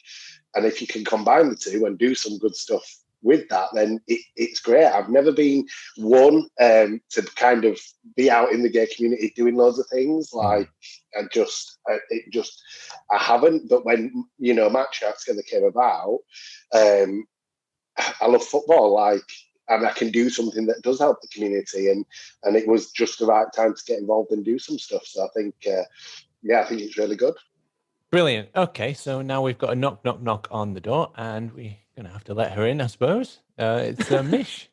And if you can combine the two and do some good stuff with that, then it's great. I've never been one to kind of be out in the gay community doing loads of things. I haven't. But when Match Out Together came about, I love football. And I can do something that does help the community, and it was just the right time to get involved and do some stuff. So I think, I think it's really good. Brilliant. Okay, so now we've got a knock on the door, and we're going to have to let her in, I suppose. It's Mish,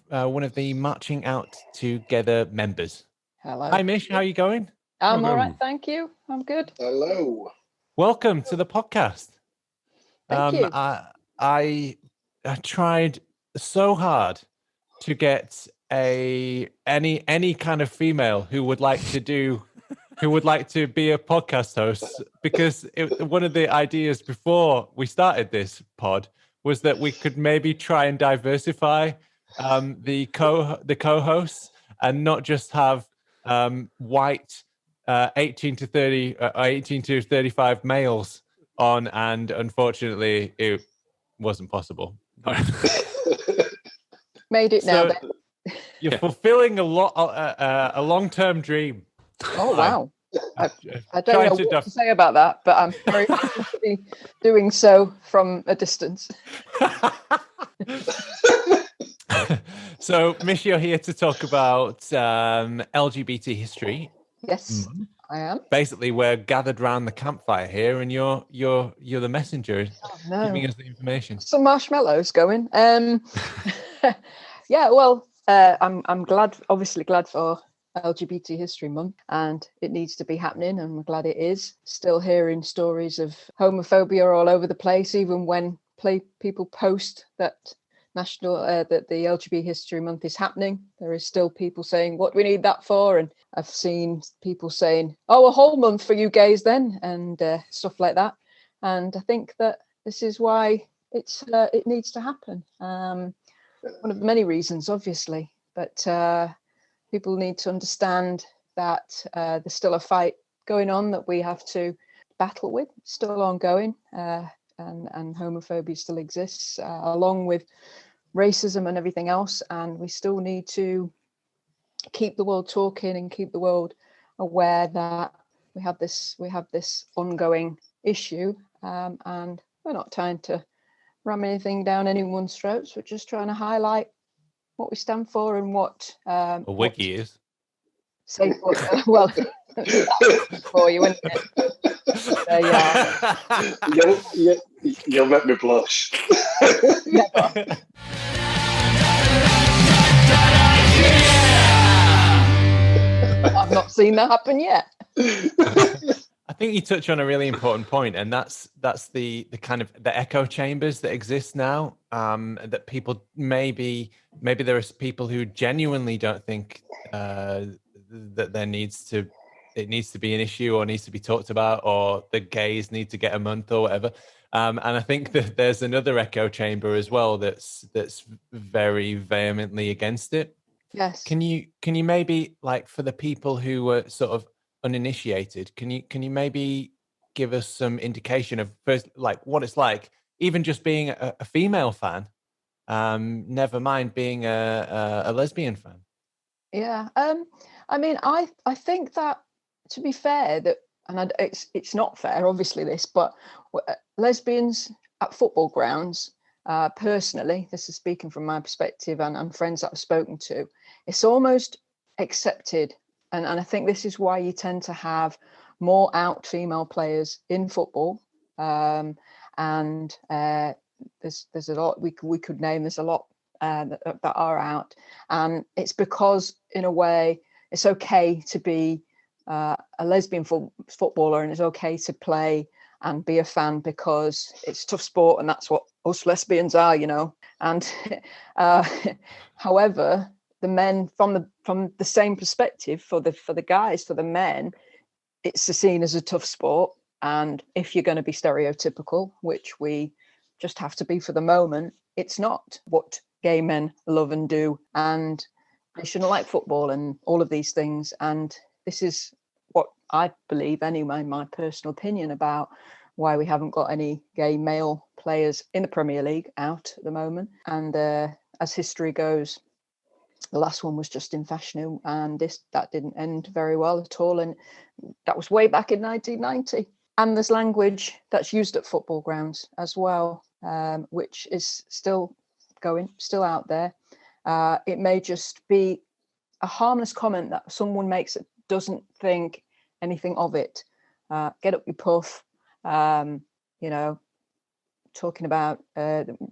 one of the Marching Out Together members. Hello. Hi, Mish. How are you going? I'm all right, thank you. I'm good. Hello. Welcome to the podcast. Thank you. I tried so hard to get any kind of female who would like to be a podcast host, because one of the ideas before we started this pod was that we could maybe try and diversify the co-hosts, and not just have white 18 to 35 males on, and unfortunately it wasn't possible. Made it now. Then. You're fulfilling a long-term dream. Oh wow! I don't know what to say about that, but I'm very happy to be doing so from a distance. So, Mish, you're here to talk about LGBT history. Yes, I am. Basically, we're gathered around the campfire here, and you're the messenger, giving us the information. Some marshmallows going. Yeah, well, I'm glad for LGBT History Month, and it needs to be happening, and I'm glad it is. Still hearing stories of homophobia all over the place, even when people post that that the LGBT History Month is happening. There is still people saying, what do we need that for? And I've seen people saying, oh, a whole month for you gays then, and stuff like that. And I think that this is why it needs to happen. One of the many reasons, obviously, but people need to understand that there's still a fight going on that we have to battle with, still ongoing, and homophobia still exists, along with racism and everything else, and we still need to keep the world talking and keep the world aware that we have this ongoing issue, and we're not trying to ram anything down anyone's throats. We're just trying to highlight what we stand for and what A wiki is. Say well, for you, isn't it? You'll make me blush. Never. I've not seen that happen yet. I think you touch on a really important point, and that's the kind of the echo chambers that exist now. That people maybe there are people who genuinely don't think that it needs to be an issue or needs to be talked about, or the gays need to get a month or whatever. And I think that there's another echo chamber as well that's very vehemently against it. Yes. Can you maybe, like, for the people who were sort of uninitiated, can you maybe give us some indication of first, like, what it's like, even just being a female fan, never mind being a lesbian fan? Yeah. I mean, I think that, to be fair, that, and it's not fair, obviously, this, but lesbians at football grounds, personally, this is speaking from my perspective and friends that I've spoken to, it's almost accepted. And I think this is why you tend to have more out female players in football. And there's a lot we could name. There's a lot that are out, and it's because, in a way, it's okay to be a lesbian footballer, and it's okay to play and be a fan because it's tough sport, and that's what us lesbians are, you know. And however, the men, from the same perspective, for the guys, for the men, it's seen as a tough sport, and if you're going to be stereotypical, which we just have to be for the moment, it's not what gay men love and do, and they shouldn't like football and all of these things. And this is what I believe, anyway, my personal opinion about why we haven't got any gay male players in the Premier League out at the moment. And as history goes, the last one was Justin Fashanu, and that didn't end very well at all, and that was way back in 1990. And there's language that's used at football grounds as well, which is still going, still out there. It may just be a harmless comment that someone makes that doesn't think anything of it. Get up your puff, you know, talking about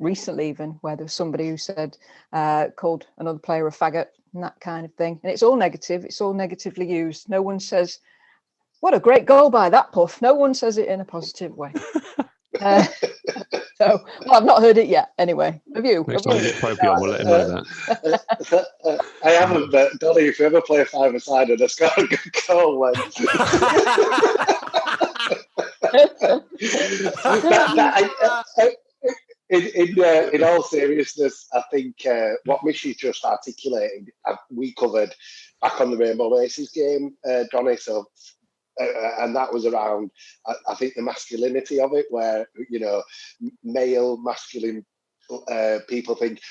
recently even, where there was somebody who said, called another player a faggot and that kind of thing. And it's all negative. It's all negatively used. No one says, what a great goal by that puff. No one says it in a positive way. So, well, I've not heard it yet. Anyway, have you? Next time we get Popion, we'll let him know that. I haven't, but Dolly, if you ever play a five-a-side and it's got a good goal, in all seriousness, I think what Mish just articulated, we covered back on the Rainbow Laces game, Donny. So. And that was around, I think, the masculinity of it, where, you know, male masculine people think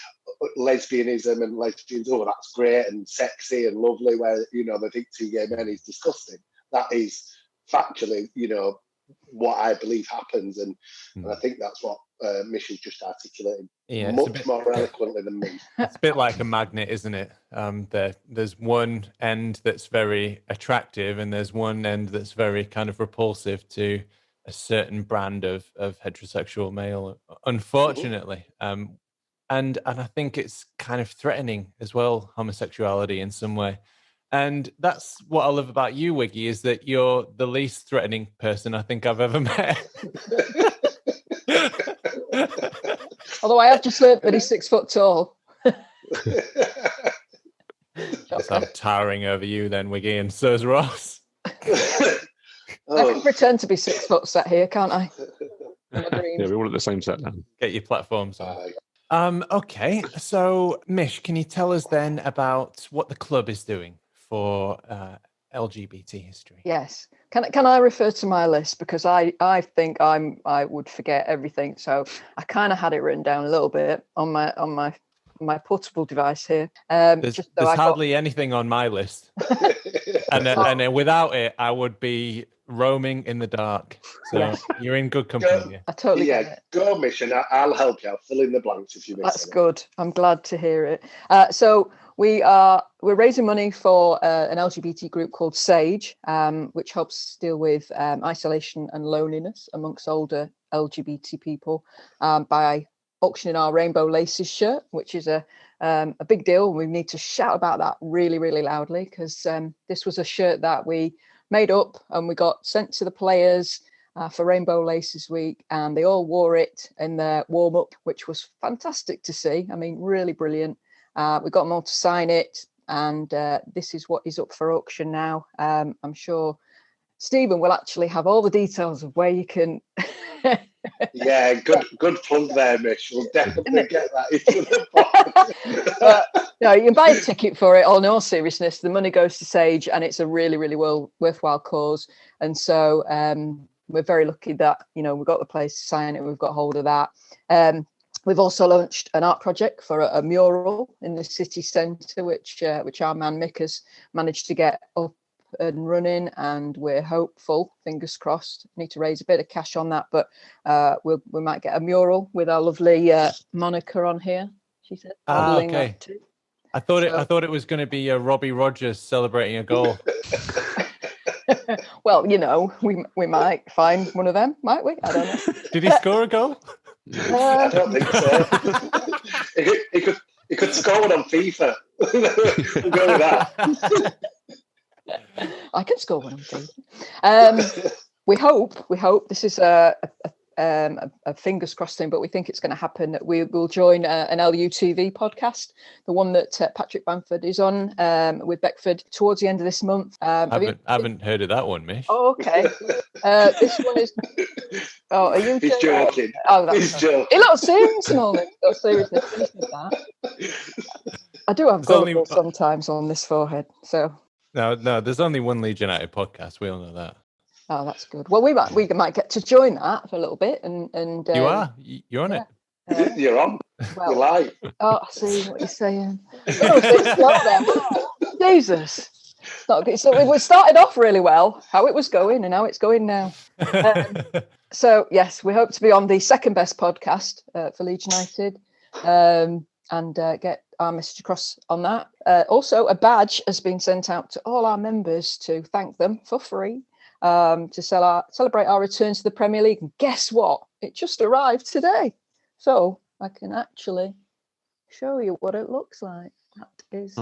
lesbianism and lesbians, oh, that's great and sexy and lovely, where, you know, they think two gay men is disgusting. That is factually, you know, what I believe happens, and I think that's what Mish has just articulated much more eloquently than me. It's a bit like a magnet, isn't it? There's one end that's very attractive, and there's one end that's very kind of repulsive to a certain brand of heterosexual male, unfortunately. And I think it's kind of threatening as well, homosexuality in some way. And that's what I love about you, Wiggy, is that you're the least threatening person I think I've ever met. Although I have just learnt that he's 6 foot tall. Yes, I'm towering over you then, Wiggy, and so is Ross. I can pretend to be 6 foot sat here, can't I? In my dreams. Yeah, we're all at the same set now. Get your platforms on. Okay, so Mish, can you tell us then about what the club is doing for LGBT history? Yes. Can I refer to my list, because I think I would forget everything, so I kind of had it written down a little bit on my portable device here. There's hardly anything on my list, and Oh. without it, I would be roaming in the dark. So you're in good company here. I totally get it. Go, Mish, and I'll help you. I'll fill in the blanks if you miss That's it. good. I'm glad to hear it. So we're raising money for an LGBT group called Sage, which helps deal with isolation and loneliness amongst older LGBT people by auctioning our Rainbow Laces shirt, which is a big deal. We need to shout about that really, really loudly, because this was a shirt that we made up and we got sent to the players for Rainbow Laces Week, and they all wore it in their warm-up, which was fantastic to see. I mean, really brilliant. We got them all to sign it, and this is what is up for auction now. I'm sure Stephen will actually have all the details of where you can. Yeah, good plug there, Mish. We'll definitely get that into the box. But no, you can buy a ticket for it. In all seriousness, the money goes to Sage, and it's a really, really worthwhile cause. And so we're very lucky that we've got the place to sign it. We've got hold of that. We've also launched an art project for a mural in the city centre, which our man Mick has managed to get up and running, and we're hopeful, fingers crossed. Need to raise a bit of cash on that, but we might get a mural with our lovely Monica on here. She said, okay. I thought it was going to be Robbie Rogers celebrating a goal. Well, we might find one of them, might we? I don't know. Did he score a goal? I don't think so. He could score one on FIFA. We'll go with that. I can score one on FIFA. We hope this is a fingers crossed thing, but we think it's going to happen. We will join an LUTV podcast, the one that Patrick Bamford is on with Beckford towards the end of this month. I haven't heard of that one, Mish. Oh, okay. This one is. Oh, are you? He's joking. Oh, that's He's joking. He looks serious and all this. Oh, seriously, that. I do have gullible sometimes on this forehead, so. No, there's only one Leeds United podcast. We all know that. Oh, that's good. Well, we might get to join that for a little bit, and you're on it. You're on. Well, you're live. Oh, I see what you're saying. Oh, it's not there. Jesus. It's not good. So we started off really well, how it was going, and how it's going now. So yes, we hope to be on the second best podcast for Leeds United, and get our message across on that. Also, a badge has been sent out to all our members to thank them for free. To celebrate our return to the Premier League. And guess what? It just arrived today. So I can actually show you what it looks like. That is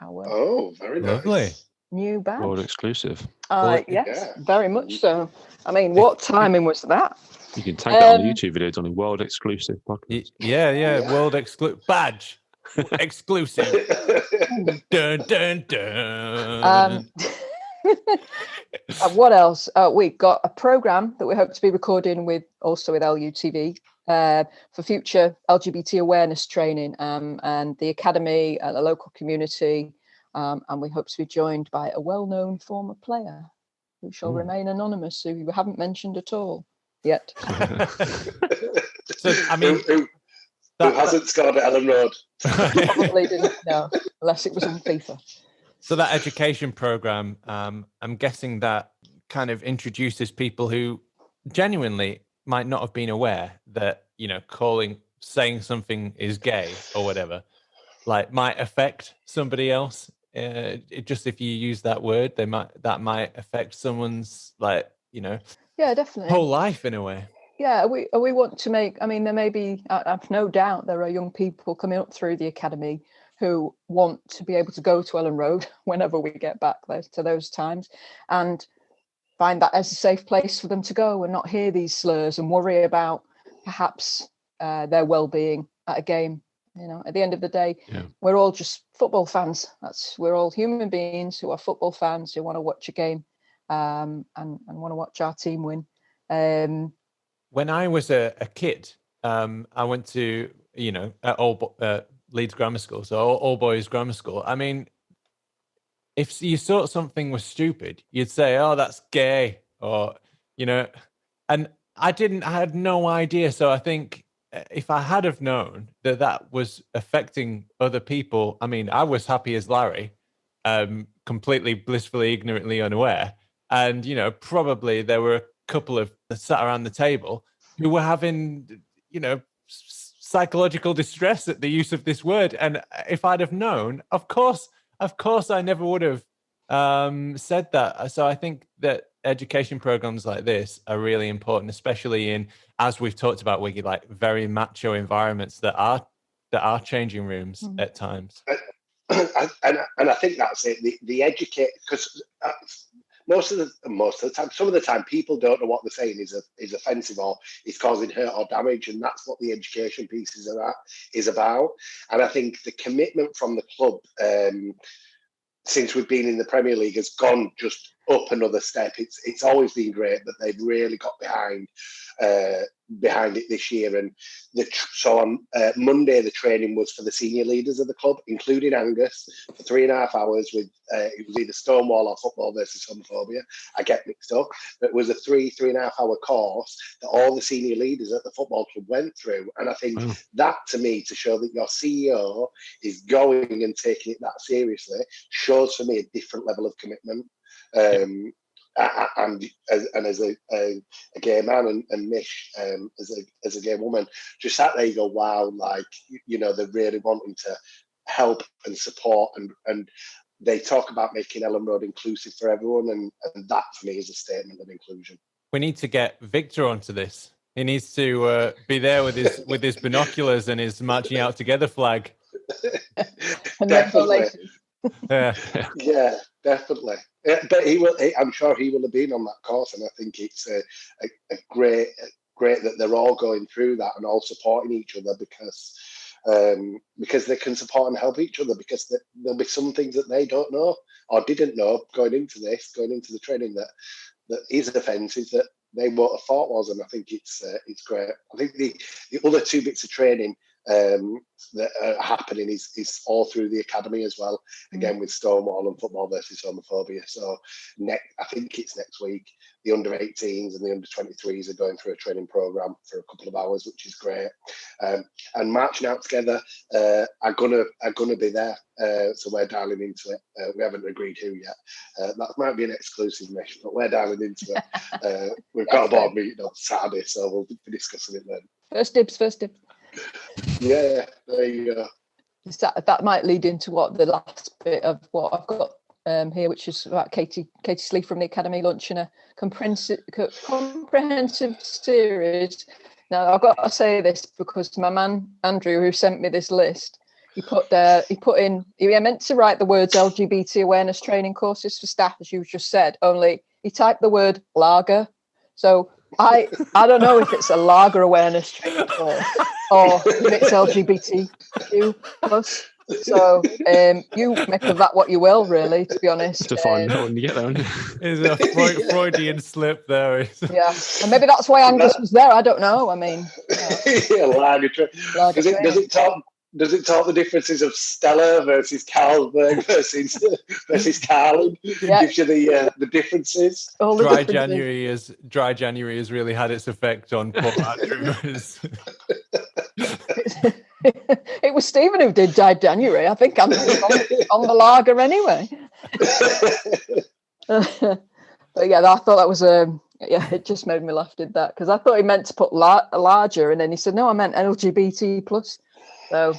our very lovely new badge. World exclusive. Yes, very much so. I mean, what timing was that? You can tag that on the YouTube video. It's on a world exclusive podcast. Yeah. World exclusive badge. Exclusive. Dun, dun, dun. What else? We've got a program that we hope to be recording with LUTV for future LGBT awareness training, and the academy, the local community, and we hope to be joined by a well-known former player who shall remain anonymous, who we haven't mentioned at all yet. So, I mean, who hasn't scored at Ellen Road? Probably didn't know, unless it was on FIFA. So that education program, I'm guessing that kind of introduces people who genuinely might not have been aware that, saying something is gay or whatever, like might affect somebody else. Just if you use that word, that might affect someone's yeah, definitely whole life in a way. Yeah, we want to make. I mean, there may be. I've no doubt there are young people coming up through the academy who want to be able to go to Ellen Road whenever we get back there to those times, and find that as a safe place for them to go and not hear these slurs and worry about perhaps their well-being at a game. At the end of the day, we're all just football fans. We're all human beings who are football fans who want to watch a game and want to watch our team win. when I was a kid, I went to, Leeds Grammar School, so all boys grammar school. I mean, if you thought something was stupid, you'd say, "Oh, that's gay," or and I had no idea. So I think if I had have known that was affecting other people, I mean, I was happy as Larry, completely blissfully, ignorantly unaware, and probably there were a couple of that sat around the table who were having, psychological distress at the use of this word. And if I'd have known, of course, I never would have said that. So I think that education programs like this are really important, especially in, as we've talked about, Wiggy, like very macho environments that are changing rooms at times. And I think that's it. The educate, because most of the time, some of the time, people don't know what they're saying is offensive or is causing hurt or damage, and that's what the education piece is about. And I think the commitment from the club, since we've been in the Premier League, has gone just up another step. It's always been great that they've really got behind it this year. And so on Monday, the training was for the senior leaders of the club, including Angus, for 3.5 hours with it was either Stonewall or football versus homophobia. I get mixed up. But it was a 3.5 hour course that all the senior leaders at the football club went through. And I think that, to me, to show that your CEO is going and taking it that seriously, shows for me a different level of commitment. And as a gay man and Mish as a gay woman, just sat there, you go, wow, like, they're really wanting to help and support, and they talk about making Ellen Road inclusive for everyone, and that for me is a statement of inclusion. We need to get Victor onto this. He needs to be there with his binoculars and his marching out together flag. Definitely. Yeah, definitely. But he will. I'm sure he will have been on that course, and I think it's a great that they're all going through that and all supporting each other because they can support and help each other, because there'll be some things that they don't know or didn't know going into the training that is offensive that they won't have thought was, and I think it's great. I think the other 2 bits of training that are happening is all through the academy as well, again with Stonewall and football versus homophobia. So I think it's next week. The under 18s and the under 23s are going through a training program for a couple of hours, which is great. And marching out together are gonna be there. So we're dialing into it. We haven't agreed who yet. That might be an exclusive, Mish, but we're dialing into it. We've got a board meeting on Saturday, so we'll be discussing it then. First dibs. Yeah, there you go. That might lead into what the last bit of what I've got here, which is about Katie Sleeve from the Academy launching a comprehensive series. Now, I've got to say this because my man Andrew, who sent me this list, he meant to write the words LGBT awareness training courses for staff, as you just said, only he typed the word lager. So I don't know if it's a lager awareness training course or if it's LGBTQ plus. So you make of that what you will, really, to be honest. To find out when you get there. Is a Freudian slip there. Yeah, and maybe that's why Angus was there. I don't know. I mean, lager training. Does it talk the differences of Stella versus Carlsberg versus Carling? Yeah. Gives you the differences. Dry January has really had its effect on poor Andrew. It was Stephen who did Dry January. I think Andrew was on the lager anyway. But yeah, I thought that was it just made me laugh, did that, because I thought he meant to put larger, and then he said, no, I meant LGBT plus. So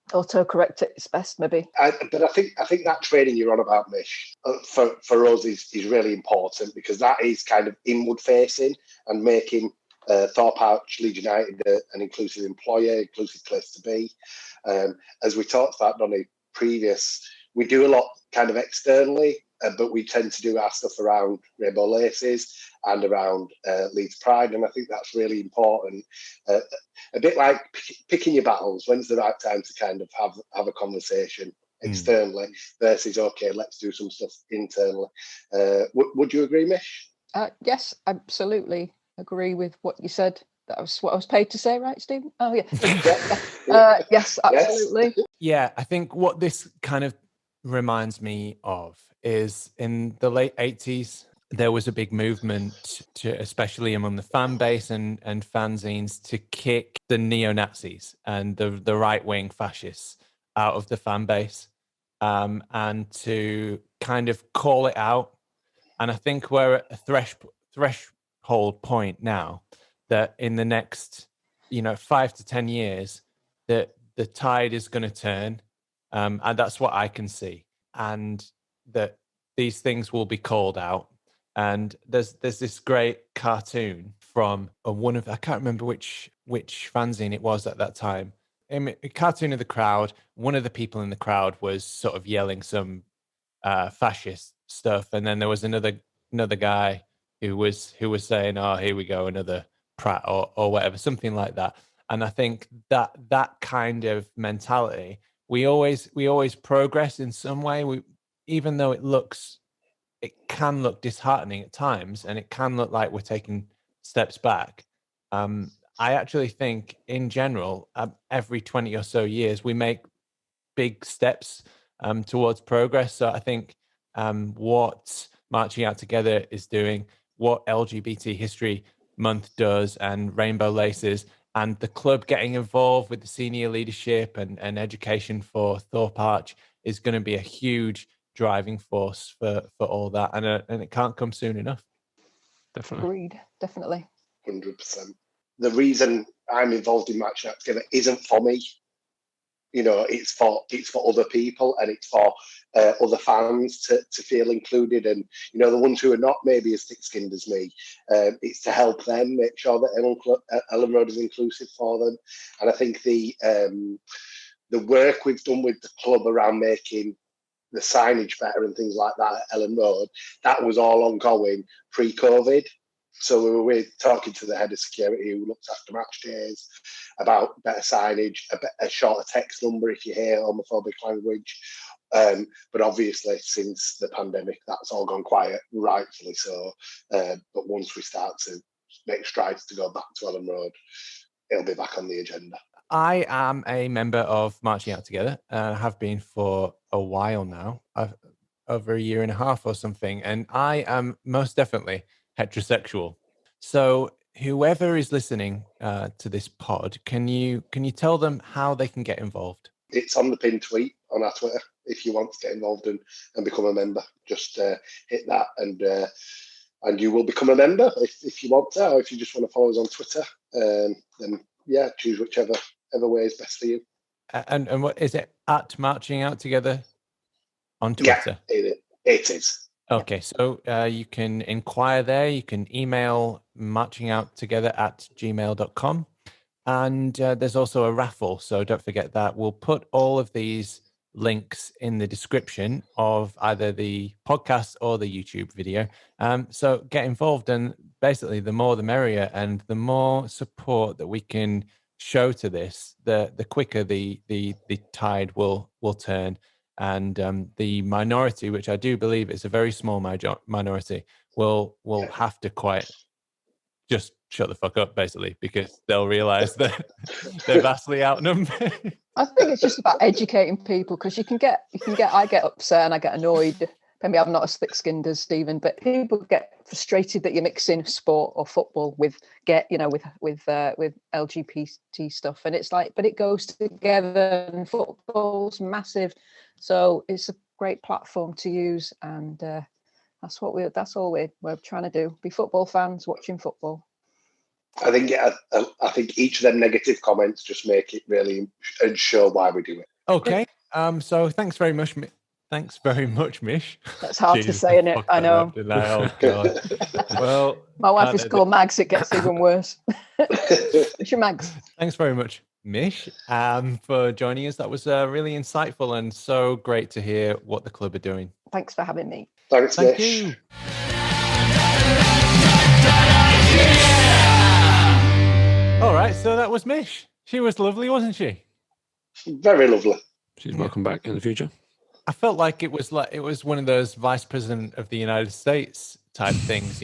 autocorrect it is best, maybe. But I think that training you're on about, Mish, for us is really important, because that is kind of inward facing and making Thorpe Arch Leeds United an inclusive employer, inclusive place to be. As we talked about, Donny, previous, we do a lot kind of externally, but we tend to do our stuff around Rainbow Laces and around Leeds Pride, and I think that's really important. A bit like picking your battles. When's the right time to kind of have a conversation externally versus, okay, let's do some stuff internally. Would you agree, Mish? Yes, absolutely agree with what you said. That was what I was paid to say, right, Stephen? Oh, yeah. Yes, absolutely. Yeah, I think what this kind of reminds me of is in the late 80s, there was a big movement, especially among the fan base and fanzines, to kick the neo-Nazis and the right-wing fascists out of the fan base, and to kind of call it out. And I think we're at a threshold point now that in the next, 5 to 10 years, that the tide is going to turn, and that's what I can see, and that these things will be called out. And there's this great cartoon from I can't remember which fanzine it was at that time. A cartoon of the crowd. One of the people in the crowd was sort of yelling some fascist stuff, and then there was another guy who was saying, "Oh, here we go, another prat," or whatever, something like that. And I think that kind of mentality, we always progress in some way. Even though it can look disheartening at times, and it can look like we're taking steps back. I actually think, in general, every 20 or so years, we make big steps towards progress. So I think what Marching Out Together is doing, what LGBT History Month does, and Rainbow Laces, and the club getting involved with the senior leadership and education for Thorpe Arch is going to be a huge driving force for all that, and it can't come soon enough. Definitely. Agreed. Definitely. 100%. The reason I'm involved in Marching Out Together isn't for me. It's for other people, and it's for other fans to feel included, and the ones who are not maybe as thick-skinned as me. It's to help them make sure that Ellen Road is inclusive for them. And I think the work we've done with the club around making the signage better and things like that at Ellen Road, that was all ongoing pre-COVID. So we were talking to the head of security who looks after match days about better signage, a shorter text number if you hear homophobic language. But obviously, since the pandemic, that's all gone quiet, rightfully so. But once we start to make strides to go back to Ellen Road, it'll be back on the agenda. I am a member of Marching Out Together. I have been for a while now, over a year and a half or something. And I am most definitely heterosexual. So whoever is listening to this pod, can you tell them how they can get involved? It's on the pinned tweet on our Twitter. If you want to get involved and become a member, just hit that, and you will become a member if you want to, or if you just want to follow us on Twitter. Then choose whichever way is best for you. And what is it, at Marching Out Together on Twitter? Yeah, it is. Okay, so you can inquire there. You can email marchingouttogether@gmail.com. And there's also a raffle, so don't forget that. We'll put all of these links in the description of either the podcast or the YouTube video. So get involved, and basically the more the merrier, and the more support that we can show to this, the quicker the tide will turn. And the minority, which I do believe is a very small minority, will have to quite just shut the fuck up, basically, because they'll realize that they're vastly outnumbered. I think it's just about educating people, because I get upset and I get annoyed. Maybe I'm not as thick-skinned as Stephen, but people get frustrated that you're mixing sport or football with LGBT stuff, and it's like, but it goes together, and football's massive, so it's a great platform to use, and that's all we're trying to do: be football fans watching football. I think each of them negative comments just make it really and show why we do it. Okay, so thanks very much. Thanks very much, Mish. That's hard to say, isn't it? I know. Oh, God. Well, my wife is called Mags. It gets even worse. What's your Mags? Thanks very much, Mish, for joining us. That was really insightful, and so great to hear what the club are doing. Thanks for having me. Thanks, Thank Mish. you. All right, so that was Mish. She was lovely, wasn't she? Very lovely. She's welcome back in the future. I felt like it was one of those Vice President of the United States type things,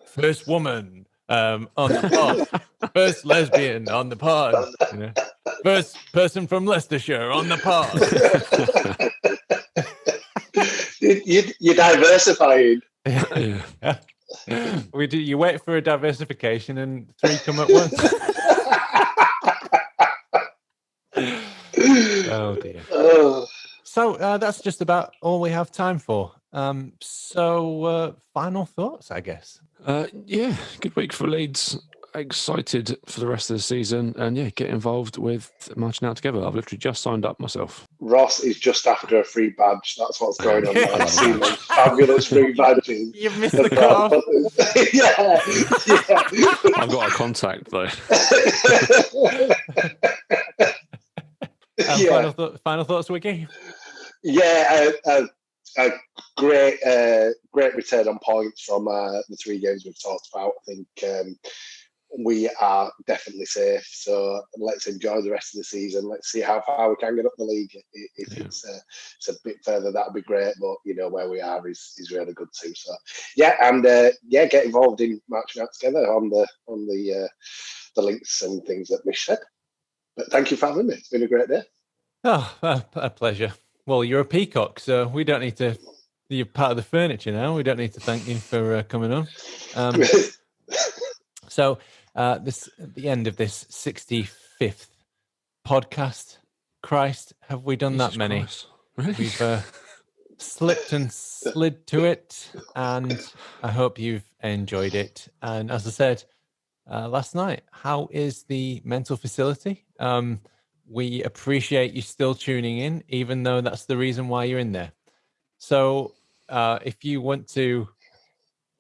first woman on the pod. First lesbian on the pod. You know? First person from Leicestershire on the pod. You're diversifying. Yeah. We do. You wait for a diversification, and 3 come at once. Oh dear. Oh. So that's just about all we have time for. So final thoughts, I guess. Yeah, good week for Leeds. Excited for the rest of the season, and yeah, get involved with Marching Out Together. I've literally just signed up myself. Ross is just after a free badge. That's what's going on now. I've seen those fabulous free badges. You've missed the cut-off. Yeah. I've got a contact though. Final thoughts, Wiki? Yeah, a great return on points from the 3 games we've talked about. I think we are definitely safe. So let's enjoy the rest of the season. Let's see how far we can get up the league. If it's a bit further, that'd be great. But where we are is really good too. So get involved in Marching Out Together on the links and things that Mish said. But thank you for having me. It's been a great day. Oh, a pleasure. Well, you're a peacock, so we don't need to. You're part of the furniture now. We don't need to thank you for coming on. So this at the end of this 65th podcast. Christ, have we done Jesus that many? Christ. Really? We've slipped and slid to it, and I hope you've enjoyed it. And as I said last night, how is the mental facility? We appreciate you still tuning in, even though that's the reason why you're in there. So if you want to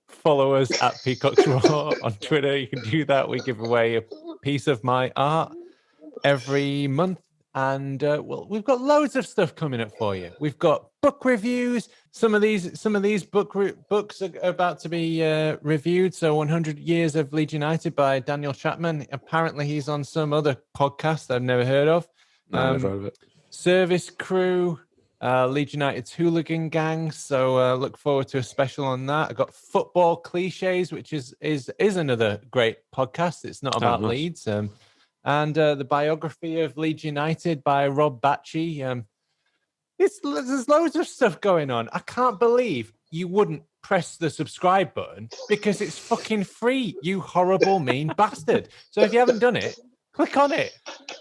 follow us at Peacock's Raw on Twitter, you can do that. We give away a piece of my art every month. And we've got loads of stuff coming up for you. We've got book reviews. Some of these books are about to be reviewed. So 100 Years of Leeds United by Daniel Chapman. Apparently he's on some other podcast I've never heard of. No, never heard of it. Service Crew, Leeds United's Hooligan Gang. So look forward to a special on that. I've got Football Cliches, which is another great podcast. It's not about Leeds. And the biography of Leeds United by Rob Batchy. There's loads of stuff going on. I can't believe you wouldn't press the subscribe button because it's fucking free, you horrible, mean bastard. So if you haven't done it, click on it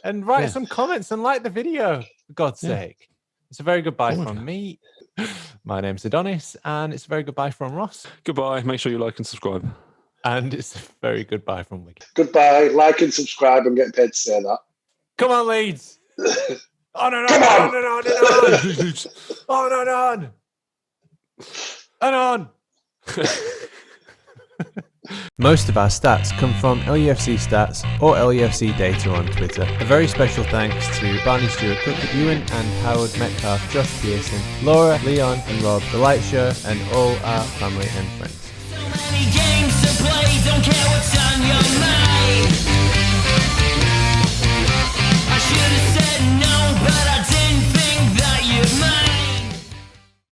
and write some comments and like the video, for God's sake. It's a very goodbye from me. My name's Adonis, and it's a very goodbye from Ross. Goodbye. Make sure you like and subscribe. And it's a very goodbye from Wiki. Goodbye. Like and subscribe. I'm getting paid to say that. Come on, Leeds. On and on, on and on and on. On and on. And on. Most of our stats come from LUFC Stats or LUFC Data on Twitter. A very special thanks to Barney Stewart, Cook Ewan and Howard Metcalf, Josh Pearson, Laura, Leon and Rob, The Light Show, and all our family and friends. So many games to play, don't care what's on your mind. I should have said no, but